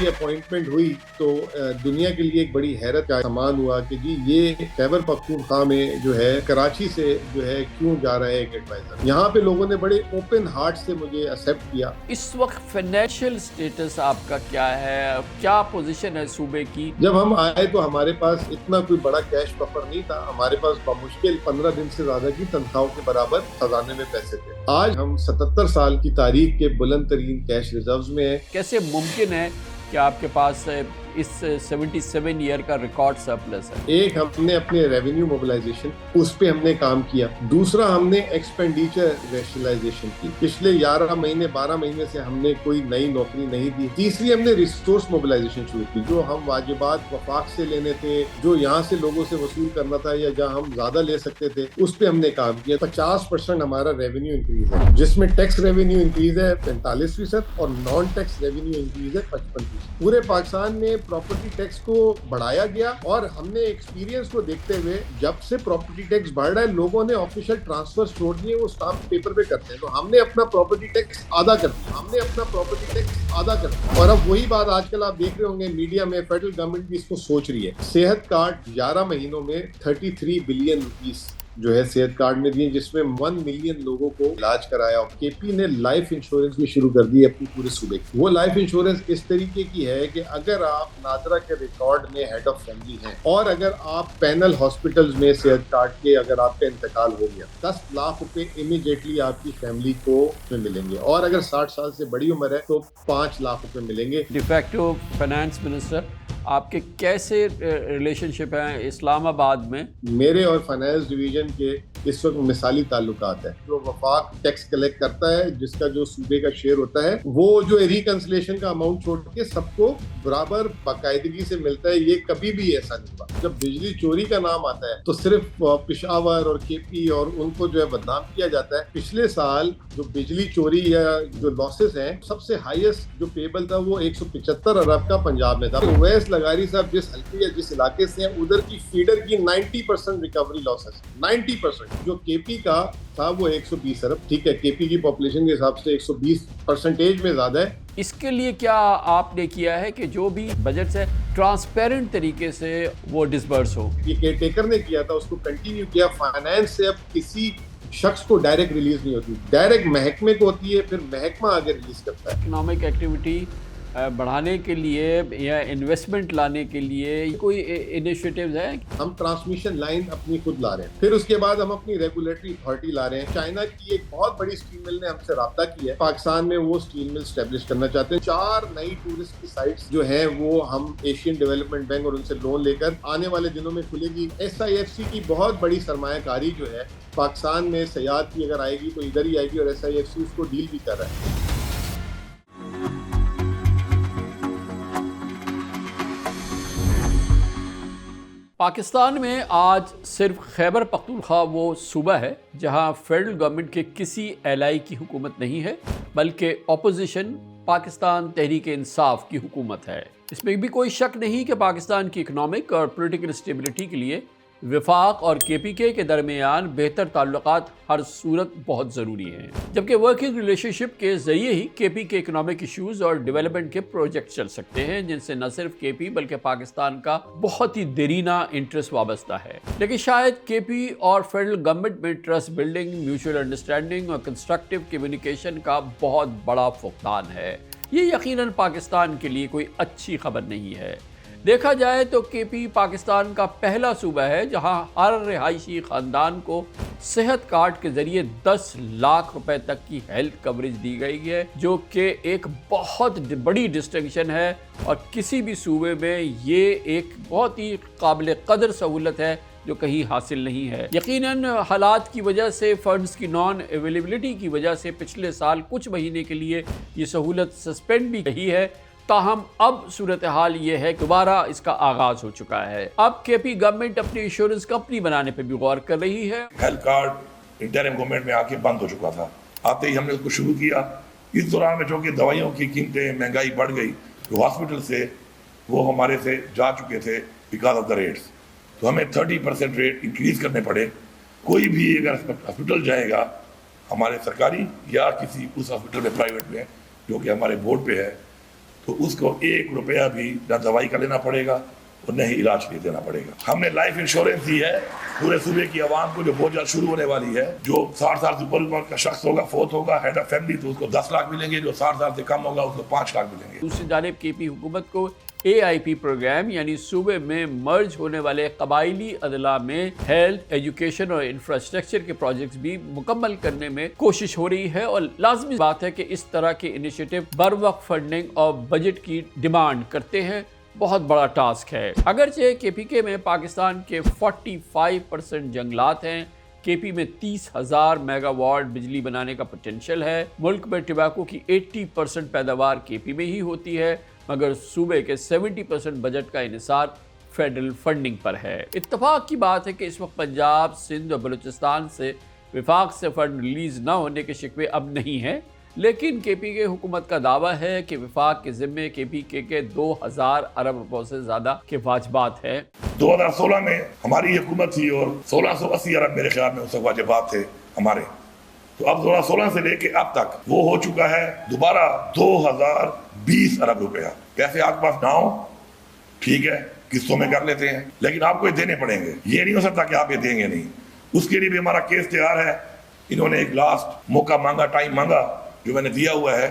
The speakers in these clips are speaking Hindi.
मेरी अपॉइंटमेंट हुई तो दुनिया के लिए एक बड़ी हैरत का सामान हुआ कि जी ये खैबर पख्तूनख्वा में जो है कराची से जो है क्यों जा रहा है एक एडवाइजर। यहाँ पे लोगों ने बड़े ओपन हार्ट से मुझे एक्सेप्ट किया। इस वक्त फाइनेंशियल स्टेटस आपका क्या है, क्या पोजीशन है सूबे की? जब हम आए तो हमारे पास इतना कोई बड़ा कैश बफर नहीं था। हमारे पास बमुश्किल 15 दिन से ज्यादा की तनख्वाहों के बराबर खजाने में पैसे थे। आज हम 77 साल की तारीख के बुलंद तरीन कैश रिजर्व्स में हैं। कैसे मुमकिन है कि आपके पास इस 77 ईयर का रिकॉर्ड सरप्लस है? एक, हमने अपने रेवेन्यू मोबिलाइजेशन उस पे हमने काम किया। दूसरा, हमने एक्सपेंडिचर रैशनलाइजेशन की। पिछले 11 महीने 12 महीने से हमने कोई नई नौकरी नहीं दी। तीसरी, हमने रिसोर्स मोबिलाइजेशन शुरू की। जो हम वाजिबात वफाक से लेने थे, जो यहाँ से लोगों से वसूल करना था या जहाँ हम ज्यादा ले सकते थे, उस पे हमने काम किया। 50% हमारा रेवेन्यू इंक्रीज है, जिसमें टैक्स रेवेन्यू इंक्रीज है 45% और नॉन टैक्स रेवेन्यू इंक्रीज है 55%। पूरे पाकिस्तान में प्रॉपर्टी टैक्स को बढ़ाया गया और हमने एक्सपीरियंस को देखते हुए जब से प्रॉपर्टी टैक्स बढ़ रहा है, लोगों ने ऑफिशियल ट्रांसफर छोड़ दिए, वो स्टाम्प पेपर पे करते हैं। तो हमने अपना प्रॉपर्टी टैक्स आधा कर दिया। और अब वही बात आजकल आप देख रहे होंगे मीडिया में, फेडरल गवर्नमेंट भी इसको सोच रही है। सेहत कार्ड 11 महीनों में 33 बिलियन रुपीस जो है सेहत कार्ड में दिए, जिसमें 1 मिलियन लोगों को इलाज कराया। केपी ने लाइफ इंश्योरेंस भी शुरू कर दी है अपनी पूरे सूबे की। वो लाइफ इंश्योरेंस इस तरीके की है कि अगर आप नादरा के रिकॉर्ड में हेड ऑफ फैमिली हैं और अगर आप पैनल हॉस्पिटल्स में सेहत कार्ड के अगर आपका इंतकाल हो गया, 10 लाख रुपए इमीडिएटली आपकी फैमिली को मिलेंगे। और अगर 60 साल से बड़ी उम्र है तो 5 लाख रुपए मिलेंगे। डिफेक्टिव फाइनेंस मिनिस्टर, आपके कैसे रिलेशनशिप हैं इस्लामाबाद में? मेरे और फाइनेंस डिवीजन के इस वक्त मिसाली ताल्लुकात है। जो वफाक टैक्स कलेक्ट करता है, जिसका जो सूबे का शेयर होता है, वो जो रिकंसिलेशन का अमाउंट छोड़ के सबको बराबर बाकायदगी से मिलता है। ये कभी भी ऐसा नहीं हुआ। जब बिजली चोरी का नाम आता है तो सिर्फ पिशावर और केपी और उनको जो है बदनाम किया जाता है। पिछले साल जो बिजली चोरी या जो लॉसेस हैं, सबसे हाईएस्ट जो पेबल था वो 175 अरब का पंजाब में था। ओवैस लगारी साहब जिस हल्के या जिस इलाके से हैं, उधर की फीडर की 90% रिकवरी लॉसेस, 90%। जो केपी का था वो 120 अरब। ठीक है, केपी की पॉपुलेशन के हिसाब से 120% में ज्यादा है। इसके लिए क्या आपने किया है कि जो भी बजट से ट्रांसपेरेंट तरीके से वो डिसबर्स हो? ये केयरटेकर ने किया था, उसको कंटिन्यू किया। फाइनेंस से अब किसी शख्स को डायरेक्ट रिलीज नहीं होती, डायरेक्ट महकमे को होती है, फिर महकमा आगे रिलीज करता है। इकोनॉमिक एक्टिविटी बढ़ाने के लिए या इन्वेस्टमेंट लाने के लिए कोई इनिशिएटिव्स है? हम ट्रांसमिशन लाइन अपनी खुद ला रहे हैं, फिर उसके बाद हम अपनी रेगुलेटरी अथॉरिटी ला रहे हैं। चाइना की एक बहुत बड़ी स्टील मिल ने हमसे राब्ता किया है, पाकिस्तान में वो स्टील मिल स्टैब्लिश करना चाहते हैं। 4 नई टूरिस्ट की साइट्स जो हैं वो हम एशियन डेवलपमेंट बैंक और उनसे लोन लेकर आने वाले दिनों में खुलेगी। SIFC की बहुत बड़ी सरमायाकारी जो है पाकिस्तान में सयाहत की अगर आएगी तो इधर ही आएगी, और SIFC उसको डील भी कर रहा है। पाकिस्तान में आज सिर्फ खैबर पख्तूनख्वा वो सूबा है जहां फेडरल गवर्नमेंट के किसी एलाई की हुकूमत नहीं है, बल्कि अपोजिशन पाकिस्तान तहरीक इंसाफ की हुकूमत है। इसमें भी कोई शक नहीं कि पाकिस्तान की इकनॉमिक और पॉलिटिकल स्टेबिलिटी के लिए वफाक और KPK के दरमियान बेहतर ताल्लुकात हर सूरत बहुत ज़रूरी हैं। जबकि वर्किंग रिलेशनशिप के ज़रिए ही KP के इकोनॉमिक इशूज़ और डेवलपमेंट के प्रोजेक्ट चल सकते हैं, जिनसे न सिर्फ KP बल्कि पाकिस्तान का बहुत ही देरीना इंटरेस्ट वाबस्ता है। लेकिन शायद KP और फेडरल गवर्नमेंट में ट्रस्ट बिल्डिंग, म्यूचुअल अंडरस्टैंडिंग और कंस्ट्रक्टिव कम्युनिकेशन का बहुत बड़ा फुकदान है। ये यकीनन पाकिस्तान के लिए कोई अच्छी खबर नहीं है। देखा जाए तो KP पाकिस्तान का पहला सूबा है जहां हर रिहायशी ख़ानदान को सेहत कार्ड के ज़रिए 10 लाख रुपए तक की हेल्थ कवरेज दी गई है, जो कि एक बहुत बड़ी डिस्टिंक्शन है और किसी भी सूबे में ये एक बहुत ही काबिल कदर सहूलत है जो कहीं हासिल नहीं है। यकीनन हालात की वजह से, फंड्स की नॉन अवेलेबिलिटी की वजह से पिछले साल कुछ महीने के लिए ये सहूलत सस्पेंड भी रही है। ताहम अब सूरत हाल ये है, दोबारा इसका आगाज हो चुका है। अब KP गवर्नमेंट अपनी इंश्योरेंस कंपनी बनाने पर भी गौर कर रही है। हेल्थ कार्ड इंटरिम गवर्नमेंट में आके बंद हो चुका था, आते ही हमने उसको शुरू किया। इस दौरान में जो कि दवाइयों की कीमतें, महंगाई बढ़ गई, जो हॉस्पिटल से वो हमारे से जा चुके थे बिकॉज ऑफ द रेट्स, तो हमें 30% रेट इंक्रीज करने पड़े। कोई भी अगर हॉस्पिटल जाएगा हमारे सरकारी या किसी उस हॉस्पिटल में प्राइवेट में जो कि हमारे बोर्ड पे है, तो उसको 1 रुपया भी ना दवाई का लेना पड़ेगा और न ही इलाज के लिए देना पड़ेगा। हमने लाइफ इंश्योरेंस दी है पूरे सूबे की आवाम को, जो बहुत जल्द शुरू होने वाली है। जो 60 साल से ऊपर उम्र का शख्स होगा, फोत होगा, हेड ऑफ फैमिली, तो उसको 10 लाख मिलेंगे। जो 60 साल से कम होगा उसको 5 लाख मिलेंगे। दूसरी जानिब केपी हुकूमत को AIP प्रोग्राम यानी सूबे में मर्ज होने वाले कबायली अदला में हेल्थ, एजुकेशन और इंफ्रास्ट्रक्चर के प्रोजेक्ट्स भी मुकम्मल करने में कोशिश हो रही है। और लाजमी बात है कि इस तरह के इनिशिएटिव बर वक्त फंडिंग और बजट की डिमांड करते हैं। बहुत बड़ा टास्क है। अगरचे KPK में पाकिस्तान के 45% जंगलात हैं। KP में 30,000 मेगावाट बिजली बनाने का पोटेंशियल है। मुल्क में टबैको की 80% पैदावार KP में ही होती है, मगर सूबे के 70% बजट का इन्हिसार फेडरल फंडिंग पर है। इत्तफाक की बात है कि इस वक्त पंजाब, सिंध और बलूचिस्तान से विफाक से फंड रिलीज न होने के शिकवे अब नहीं हैं, लेकिन KPK हुकूमत का दावा है कि विफाक के जिम्मे KPK के 2000 अरब रुपयों से ज्यादा के वाजिबात है। 2016 में हमारी हुकूमत थी और 1680 अरब मेरे ख्याल में उस वक्त वाजिबात थे हमारे। तो अब 2016 से लेके अब तक वो हो चुका है दोबारा 2020 अरब रुपया। कैसे आपके पास ना हो, ठीक है, किस्तों में कर लेते हैं, लेकिन आपको ये देने पड़ेंगे। ये नहीं हो सकता कि आप ये देंगे नहीं। उसके लिए भी हमारा केस तैयार है। इन्होंने एक लास्ट मौका मांगा, टाइम मांगा, जो मैंने दिया हुआ है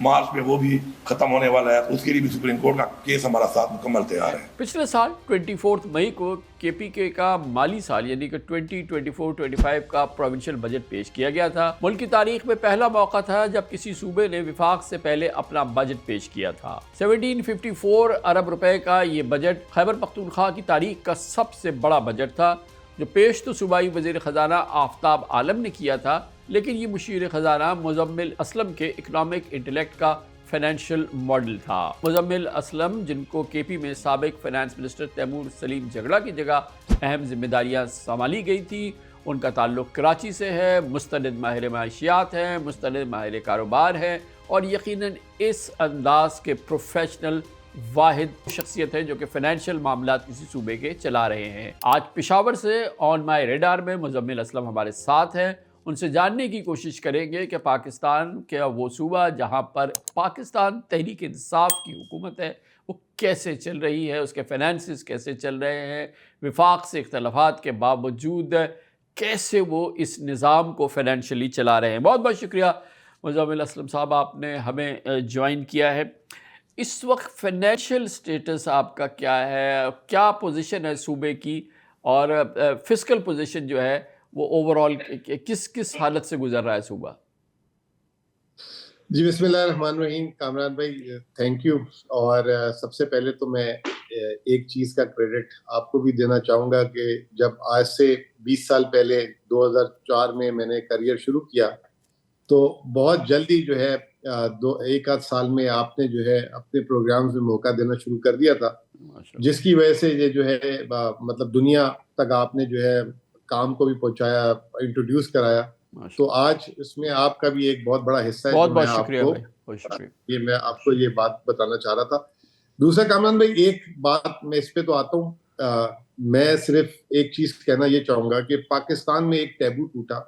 मार्च में, वो भी खत्म होने वाला है। उसके लिए भी सुप्रीम कोर्ट का केस हमारा साथ मुकम्मल तैयार है। पिछले साल 24 मई को KPK का माली साल यानी कि 2024-25 का प्रोविंशियल बजट पेश किया गया था। मुल्क की तारीख में पहला मौका था जब किसी सूबे ने विफाक से पहले अपना बजट पेश किया था। 1754 अरब रुपए का ये बजट खैबर पख्तूनख्वा की तारीख का सबसे बड़ा बजट था, जो पेश तो सूबाई वज़ीर ख़जाना आफ्ताब आलम ने किया था, लेकिन ये मुशीर ख़जाना मुज़म्मिल असलम के इकनॉमिक इंटेलेक्ट का फाइनेंशियल मॉडल था। मुज़म्मिल असलम, जिनको KP में साबिक फाइनेंस मिनिस्टर तैमूर सलीम झगड़ा की जगह अहम जिम्मेदारियाँ संभाली गई थी, उनका ताल्लुक़ कराची से है, मुस्तनद माहिर माशियात हैं, मुस्तनद माहिर कारोबार है और यकीनन इस अंदाज के प्रोफेशनल वाहिद शख्सियत है जो कि फाइनेंशियल मामला किसी सूबे के चला रहे हैं। आज पेशावर से ऑन माई रेडार में मुज़म्मिल असलम हमारे साथ हैं। उनसे जानने की कोशिश करेंगे कि पाकिस्तान का वो सूबा जहां पर पाकिस्तान तहरीक इंसाफ की हुकूमत है वो कैसे चल रही है, उसके फाइनेंसेस कैसे चल रहे हैं, विफाक से इख्तलाफात के बावजूद कैसे वो इस निज़ाम को फाइनेंशियली चला रहे हैं। बहुत बहुत शुक्रिया मुज़म्मिल असलम साहब, आपने हमें ज्वाइन किया है। इस वक्त फाइनेंशियल स्टेटस आपका क्या है, क्या पोजीशन है सूबे की, और फिस्कल पोजीशन जो है वो ओवरऑल किस किस हालत से गुजर रहा है सूबा? जी बिस्मिल्लाहिर्रहमानिर्रहीम। कामरान भाई, थैंक यू। और सबसे पहले तो मैं एक चीज़ का क्रेडिट आपको भी देना चाहूँगा कि जब आज से 20 साल पहले 2004 में मैंने करियर शुरू किया, तो बहुत जल्दी जो है एक आध साल में आपने जो है अपने प्रोग्राम्स में मौका देना शुरू कर दिया था, जिसकी वजह से ये जो है मतलब दुनिया तक आपने जो है काम को भी पहुंचाया, इंट्रोड्यूस कराया। तो आज इसमें आपका भी एक बहुत बड़ा हिस्सा है। बहुत बहुत शुक्रिया भाई, बहुत शुक्रिया। ये मैं आपको ये बात बताना चाह रहा था। दूसरा कामरान भाई, एक बात मैं इस पे तो आता हूँ, मैं सिर्फ एक चीज कहना ये चाहूंगा कि पाकिस्तान में एक टैबू टूटा,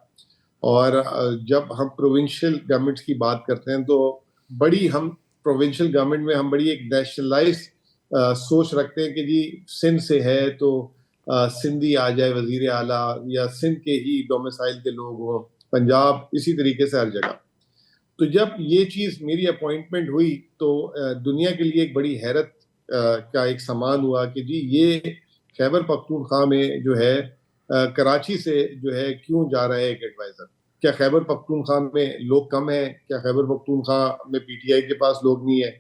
और जब हम प्रोविंशियल गवर्नमेंट्स की बात करते हैं तो बड़ी हम प्रोविंशियल गवर्नमेंट में हम बड़ी एक नेशनलाइज सोच रखते हैं कि जी सिंध से है तो सिंधी आ जाए वजीर आला, या सिंध के ही डोमिसाइल के लोग हों, पंजाब, इसी तरीके से हर जगह। तो जब ये चीज़ मेरी अपॉइंटमेंट हुई तो दुनिया के लिए एक बड़ी हैरत का एक सामान हुआ कि जी ये खैबर पख्तूनख्वा में जो है कराची से जो है क्यों जा रहा है एक एडवाइज़र। क्या खैबर पख्तूनख्वा में लोग कम हैं? क्या खैबर पख्तूनख्वा में PTI के पास लोग नहीं है?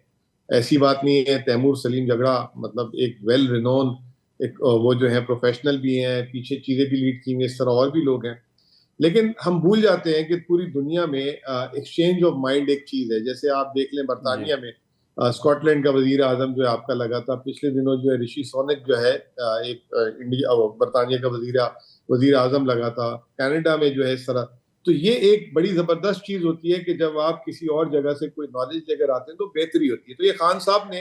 ऐसी बात नहीं है। तैमूर सलीम झगड़ा मतलब एक वेल रिनोन, एक वो जो है प्रोफेशनल भी हैं, पीछे चीज़ें भी लीड की हैं, इस तरह और भी लोग हैं। लेकिन हम भूल जाते हैं कि पूरी दुनिया में एक्सचेंज ऑफ माइंड एक चीज़ है। जैसे आप देख लें बरतानिया में स्कॉटलैंड का वजीर आजम जो है आपका लगा था, पिछले दिनों जो है ऋषि सुनक जो है एक इंडिया बरतानिया का वजीर आजम लगा था। कनाडा में जो है इस तरह। तो ये एक बड़ी जबरदस्त चीज होती है कि जब आप किसी और जगह से कोई नॉलेज लेकर आते हैं तो बेहतरी होती है। तो ये खान साहब ने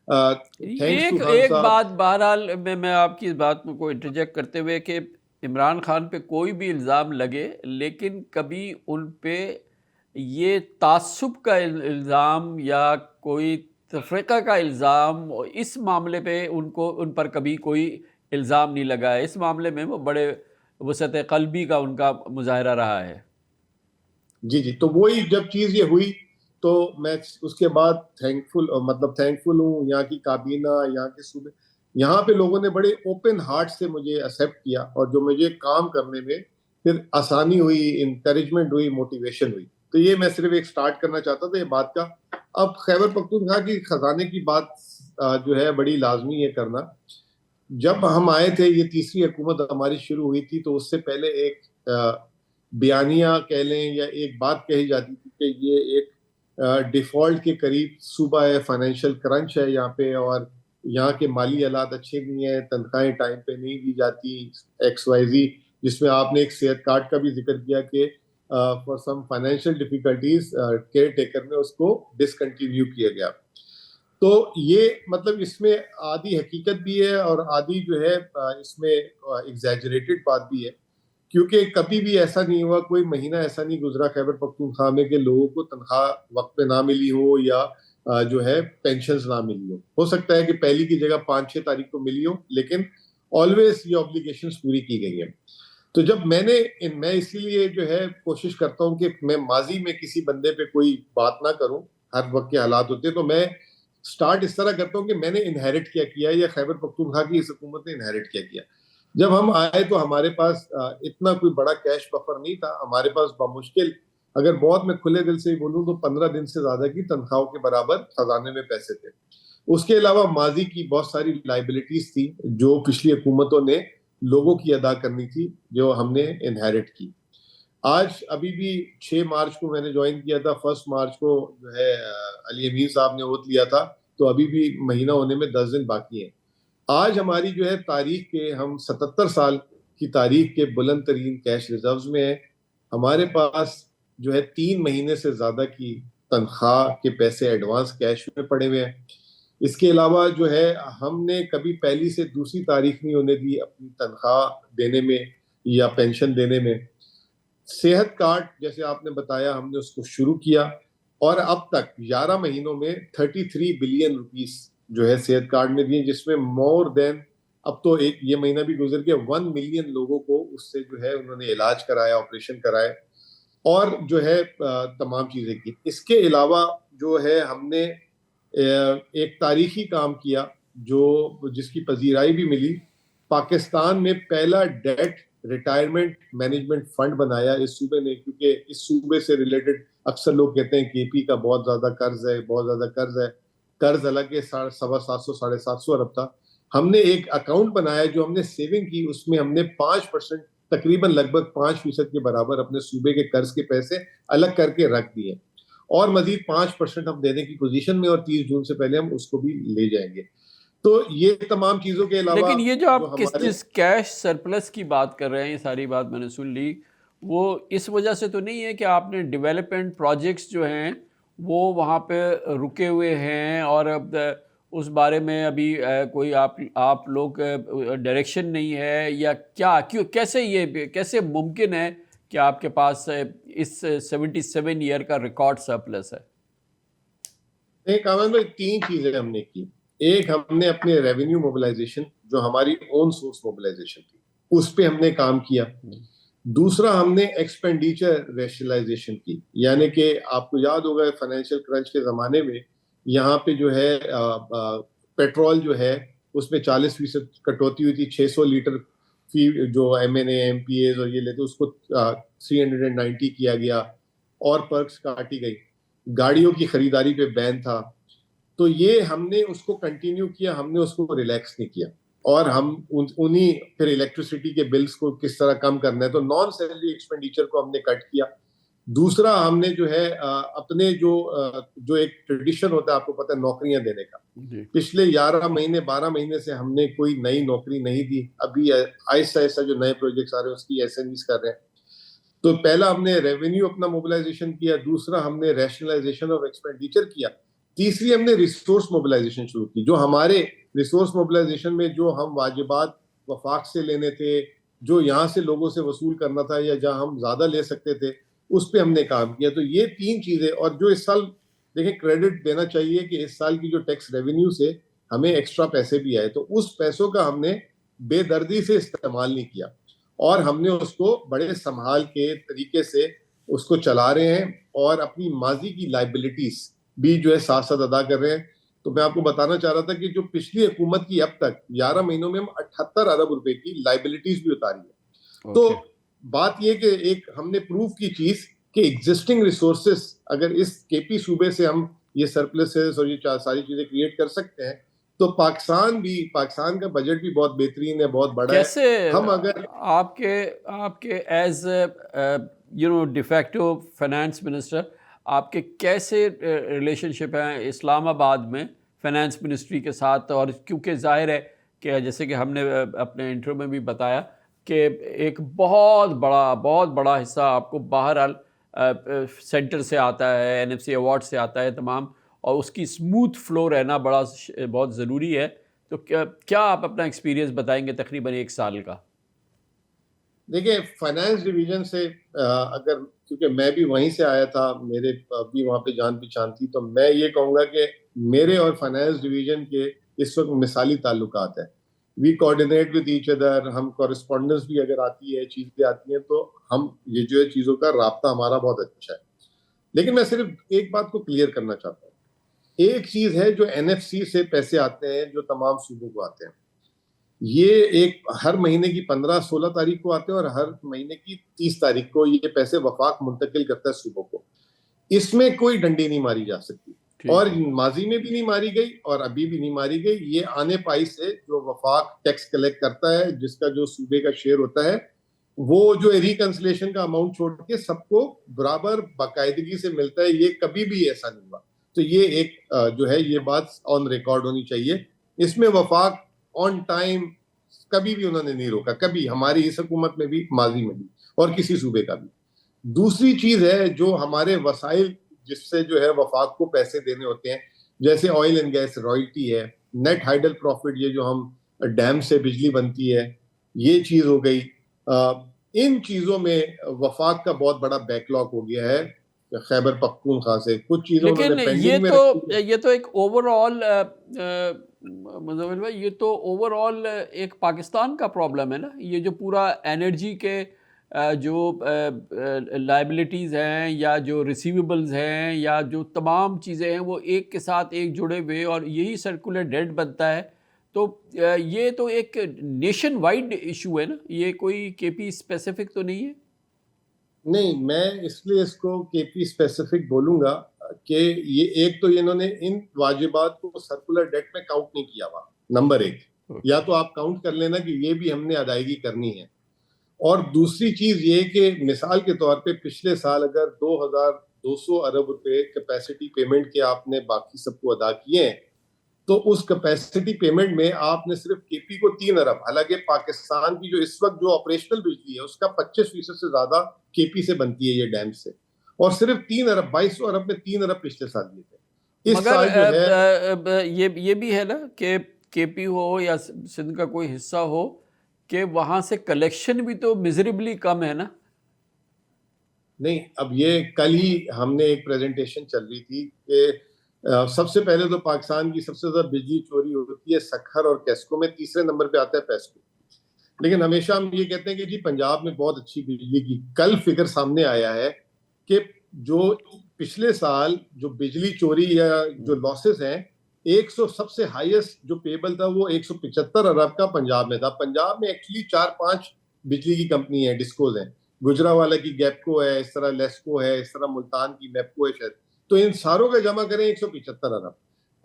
एक बात बहरहाल मैं आपकी इस बात को इंटरजेक्ट करते हुए कि इमरान खान पे कोई भी इल्ज़ाम लगे, लेकिन कभी उन पे ये तासुब का इल्ज़ाम या कोई तफरीक़ा का इल्ज़ाम, इस मामले पे उन पर कभी कोई इल्ज़ाम नहीं लगा है। इस मामले में वो बड़े वसअत क़ल्बी का उनका मुज़ाहरा रहा है। जी जी, तो वही जब चीज़ ये हुई तो मैं उसके बाद थैंकफुल हूँ यहाँ की काबीना, यहाँ के सूबे, यहाँ पे लोगों ने बड़े ओपन हार्ट से मुझे एक्सेप्ट किया और जो मुझे काम करने में फिर आसानी हुई, इंकरेजमेंट हुई, मोटिवेशन हुई। तो ये मैं सिर्फ एक स्टार्ट करना चाहता था ये बात का। अब खैबर पख्तूनख्वा की खजाने की बात जो है बड़ी लाजमी है करना। जब हम आए थे, ये तीसरी हुकूमत हमारी शुरू हुई थी, तो उससे पहले एक बयानिया कह लें या एक बात कही जाती थी कि ये एक डिफॉल्ट के करीब सूबा है, फाइनेंशियल क्रंच है यहाँ पे, और यहाँ के माली हालात अच्छे नहीं है, तनख्वाहें टाइम पे नहीं दी जाती, XYZ। जिसमें आपने एक सेहत कार्ड का भी जिक्र किया कि for some financial difficulties caretaker में उसको डिसकंटिन्यू किया गया। तो ये मतलब इसमें आधी हकीकत भी है और आधी जो है इसमें एग्जैजरेटेड बात भी है, क्योंकि कभी भी ऐसा नहीं हुआ, कोई महीना ऐसा नहीं गुजरा खैबर पख्तूनख्वा में कि लोगों को तनख्वाह वक्त पे ना मिली हो या जो है पेंशन्स ना मिली हो सकता है कि पहली की जगह 5-6 तारीख को मिली हो, लेकिन ऑलवेज ये ऑब्लिगेशंस पूरी की गई हैं। तो जब मैं इसीलिए जो है कोशिश करता हूँ कि मैं माजी में किसी बंदे पे कोई बात ना करूं, हर वक्त के हालात होते हैं, तो मैं स्टार्ट इस तरह करता हूँ कि मैंने इनहेरिट क्या किया या खैबर पख्तूनख्वा की इस हुकूमत ने इनहेरिट क्या किया। जब हम आए तो हमारे पास इतना कोई बड़ा कैश बफर नहीं था। हमारे पास बामुश्किल, अगर बहुत मैं खुले दिल से बोलूं तो 15 दिन से ज्यादा की तनख्वाहों के बराबर खजाने में पैसे थे। उसके अलावा माजी की बहुत सारी लाइबिलिटीज थी जो पिछली हुकूमतों ने लोगों की अदा करनी थी, जो हमने इनहेरिट की। आज अभी भी 6 मार्च को मैंने ज्वाइन किया था, 1 मार्च को जो है अली अमीन साहब ने ओथ लिया था, तो अभी भी महीना होने में 10 दिन बाकी है। आज हमारी जो है तारीख के, हम 77 साल की तारीख के बुलंद तरीन कैश रिजर्व्स में है। हमारे पास जो है 3 महीने से ज्यादा की तनख्वाह के पैसे एडवांस कैश में पड़े हुए हैं। इसके अलावा जो है हमने कभी पहली से दूसरी तारीख नहीं होने दी अपनी तनख्वाह देने में या पेंशन देने में। सेहत कार्ड जैसे आपने बताया, हमने उसको शुरू किया और अब तक 11 महीनों में 33 बिलियन रुपीस जो है सेहत कार्ड में दिए, जिसमें मोर देन, अब तो एक ये महीना भी गुजर गया, 1 मिलियन लोगों को उससे जो है उन्होंने इलाज कराया, ऑपरेशन कराए और जो है तमाम चीजें की। इसके अलावा जो है हमने एक तारीखी काम किया जो जिसकी पजीराई भी मिली। पाकिस्तान में पहला डेट रिटायरमेंट मैनेजमेंट फंड बनाया इस सूबे ने, क्योंकि इस सूबे से रिलेटेड अक्सर लोग कहते हैं KP का बहुत ज्यादा कर्ज है, बहुत ज्यादा कर्ज है। कर्ज हालांकि 750 750 अरब था। हमने एक अकाउंट बनाया जो हमने सेविंग की, उसमें हमने 5% तकरीबन लगभग 5% के बराबर अपने सूबे के कर्ज के पैसे अलग करके रख दिए और मजीद 5% हम देने की पोजीशन में, और 30 जून से पहले हम उसको भी ले जाएंगे। तो ये तमाम चीजों के अलावा, लेकिन ये जो आप जिस कैश सरप्लस की बात कर रहे हैं, ये सारी बात मैंने सुन ली, वो इस वजह से तो नहीं है कि आपने डेवलपमेंट प्रोजेक्ट्स जो हैं वो वहाँ पे रुके हुए हैं और अब उस बारे में अभी कोई आप लोग डायरेक्शन नहीं है, या क्या, क्यों, कैसे मुमकिन है कि आपके पास इस 77 ईयर का रिकॉर्ड सरप्लस है? एक आनंद भाई, 3 चीजें हमने की। एक, हमने अपने रेवेन्यू मोबिलाइजेशन, जो हमारी ओन सोर्स मोबिलाइजेशन थी, उस पे हमने काम किया। दूसरा, हमने एक्सपेंडिचर रेशनलाइजेशन की, यानी कि आपको याद होगा फाइनेंशियल क्रंच के जमाने में यहाँ पे जो है पेट्रोल जो है उसमें 40% कटौती हुई थी। 600 लीटर फी जो MNA MPAs और ये लेते उसको 390 किया गया और पर्क्स काटी गई। गाड़ियों की खरीदारी पे बैन था, तो ये हमने उसको कंटिन्यू किया, हमने उसको रिलैक्स नहीं किया। और हम उन्हीं फिर इलेक्ट्रिसिटी के बिल्स को किस तरह कम करना है, तो नॉन सैलरी एक्सपेंडिचर को हमने कट किया। दूसरा, हमने जो है अपने जो एक ट्रेडिशन होता है, आपको पता है, नौकरियां देने का, पिछले 11 महीने 12 महीने से हमने कोई नई नौकरी नहीं दी। अभी आहिस्ता आहिस्ता जो नए प्रोजेक्ट्स आ रहे हैं उसकी SMEs कर रहे हैं। तो पहला हमने रेवेन्यू अपना मोबिलाइजेशन किया, दूसरा हमने रैशनलाइजेशन ऑफ एक्सपेंडिचर किया, तीसरी हमने रिसोर्स मोबिलाइजेशन शुरू की। जो हमारे रिसोर्स मोबिलाइजेशन में जो हम वाजिबात वफाक से लेने थे, जो यहाँ से लोगों से वसूल करना था या जहाँ हम ज्यादा ले सकते थे, उस पर हमने काम किया। तो ये 3 चीजें, और जो इस साल देखिए, क्रेडिट देना चाहिए कि इस साल की जो टैक्स रेवेन्यू से हमें एक्स्ट्रा पैसे भी आए, तो उस पैसों का हमने बेदर्दी से इस्तेमाल नहीं किया और हमने उसको बड़े संभाल के तरीके से उसको चला रहे हैं और अपनी माजी की लाइबिलिटीज भी जो है साथ साथ अदा कर रहे हैं। तो मैं आपको बताना चाह रहा था कि जो पिछली हुकूमत की अब तक 11 महीनों में हम 78 अरब रुपए की लाइबिलिटीज भी उतारी है। तो बात ये कि एक हमने प्रूफ की चीज कि एग्जिस्टिंग रिसोर्सेस अगर इस केपी सूबे से हम ये सरप्लसेस और ये सारी चीजें क्रिएट कर सकते हैं, तो पाकिस्तान का बजट भी बहुत बेहतरीन है, बहुत बड़ा कैसे है। हम अगर आपके एज डिफेक्टिव फाइनेंस मिनिस्टर आपके कैसे रिलेशनशिप हैं इस्लामाबाद में फाइनेंस मिनिस्ट्री के साथ? और क्योंकि जाहिर है कि जैसे कि हमने अपने इंटरव्यू में भी बताया कि एक बहुत बड़ा हिस्सा आपको बहरहाल सेंटर से आता है, NFC अवार्ड से आता है तमाम, और उसकी स्मूथ फ्लो रहना बहुत ज़रूरी है। तो क्या आप अपना एक्सपीरियंस बताएंगे तकरीबन 1 साल का? देखिए, फाइनेंस डिवीजन से अगर, क्योंकि मैं भी वहीं से आया था, मेरे भी वहाँ पे जान पहचान थी, तो मैं ये कहूँगा कि मेरे और फाइनेंस डिवीजन के इस वक्त मिसाली ताल्लुकात है। We coordinate with each other, हम कॉरेस्पॉन्डेंस भी अगर आती है, चीज़ें आती हैं, तो हम ये जो है चीज़ों का राब्ता हमारा बहुत अच्छा है। लेकिन मैं सिर्फ एक बात को क्लियर करना चाहता हूँ। एक चीज़ है जो NFC से पैसे आते हैं, जो तमाम सूबों को आते हैं, ये एक हर महीने की 15-16 तारीख को आते हैं और हर महीने की 30 तारीख को ये पैसे वफाक मुंतकिल करता है सूबों को। इसमें कोई डंडी नहीं मारी जा सकती, और माजी में भी नहीं मारी गई और अभी भी नहीं मारी गई। ये आने पाई से जो वफाक टैक्स कलेक्ट करता है, जिसका जो सूबे का शेयर होता है, वो जो रिकंसिलेशन का अमाउंट छोड़ के सबको बराबर बाकायदगी से मिलता है। ये कभी भी ऐसा नहीं हुआ। तो ये एक जो है ये बात ऑन रिकॉर्ड होनी चाहिए। इसमें वफाक ऑन टाइम कभी भी उन्होंने नहीं रोका, कभी, हमारी इस हुकूमत में भी, माजी में भी, और किसी सूबे का भी। दूसरी चीज है जो हमारे वसाइल जिससे जो है वफाक को पैसे देने होते हैं, जैसे ऑयल एंड गैस रॉयल्टी है, नेट हाइडल प्रॉफिट, ये जो हम डैम से बिजली बनती है, ये चीज हो गई। इन चीजों में वफाक का बहुत बड़ा बैकलॉग हो गया है खैबर पख्तूनख्वा से। कुछ चीजों लेकिन ये तो एक ओवरऑल मुज़म्मिल भाई, ये तो ओवरऑल एक पाकिस्तान का प्रॉब्लम है ना। ये जो पूरा एनर्जी के जो लाइबिलिटीज़ हैं या जो रिसीवेबल्स हैं या जो तमाम चीज़ें हैं, वो एक के साथ एक जुड़े हुए, और यही सर्कुलर डेट बनता है। तो ये तो एक नेशन वाइड इशू है ना, ये कोई KP स्पेसिफिक तो नहीं है? नहीं, मैं इसलिए इसको KP स्पेसिफिक बोलूंगा कि ये एक तो इन्होंने इन वाजिबात को सर्कुलर डेट में काउंट नहीं किया हुआ, नंबर एक। या तो आप काउंट कर लेना कि ये भी हमने अदायगी करनी है। और दूसरी चीज ये कि मिसाल के तौर पे पिछले साल अगर 2200 अरब रुपए कैपेसिटी पेमेंट के आपने बाकी सबको अदा किए हैं, तो उस कैपेसिटी पेमेंट में आपने सिर्फ KP को 3 अरब, हालांकि पाकिस्तान की जो इस वक्त जो ऑपरेशनल बिजली है उसका 25% से ज्यादा KP से बनती है, ये डैम से, और सिर्फ 3 अरब, 2200 अरब में 3 अरब पिछले साल दिए थे। इस साल जो है ये भी है ना कि KP हो या सिंध का कोई हिस्सा हो कि वहां से कलेक्शन भी तो मिजरेबली कम है ना। नहीं, अब ये कल ही हमने एक प्रेजेंटेशन चल रही थी कि सबसे पहले तो पाकिस्तान की सबसे ज्यादा बिजली चोरी होती है सक्खर और कैस्को में, तीसरे नंबर पे आता है पेस्को। लेकिन हमेशा हम ये कहते हैं कि जी पंजाब में बहुत अच्छी बिजली की, कल फिगर सामने आया है कि जो पिछले साल जो बिजली चोरी या जो लॉसेस हैं, 100 सबसे हाईएस्ट जो पेबल था वो 175 अरब का पंजाब में था। पंजाब में एक्चुअली 4-5 बिजली की कंपनी है, डिस्कोज हैं, गुजरावाला की गैपको है, इस तरह लेस्को है, इस तरह मुल्तान की मेपको है शायद। तो इन सारों का जमा करें 175 अरब,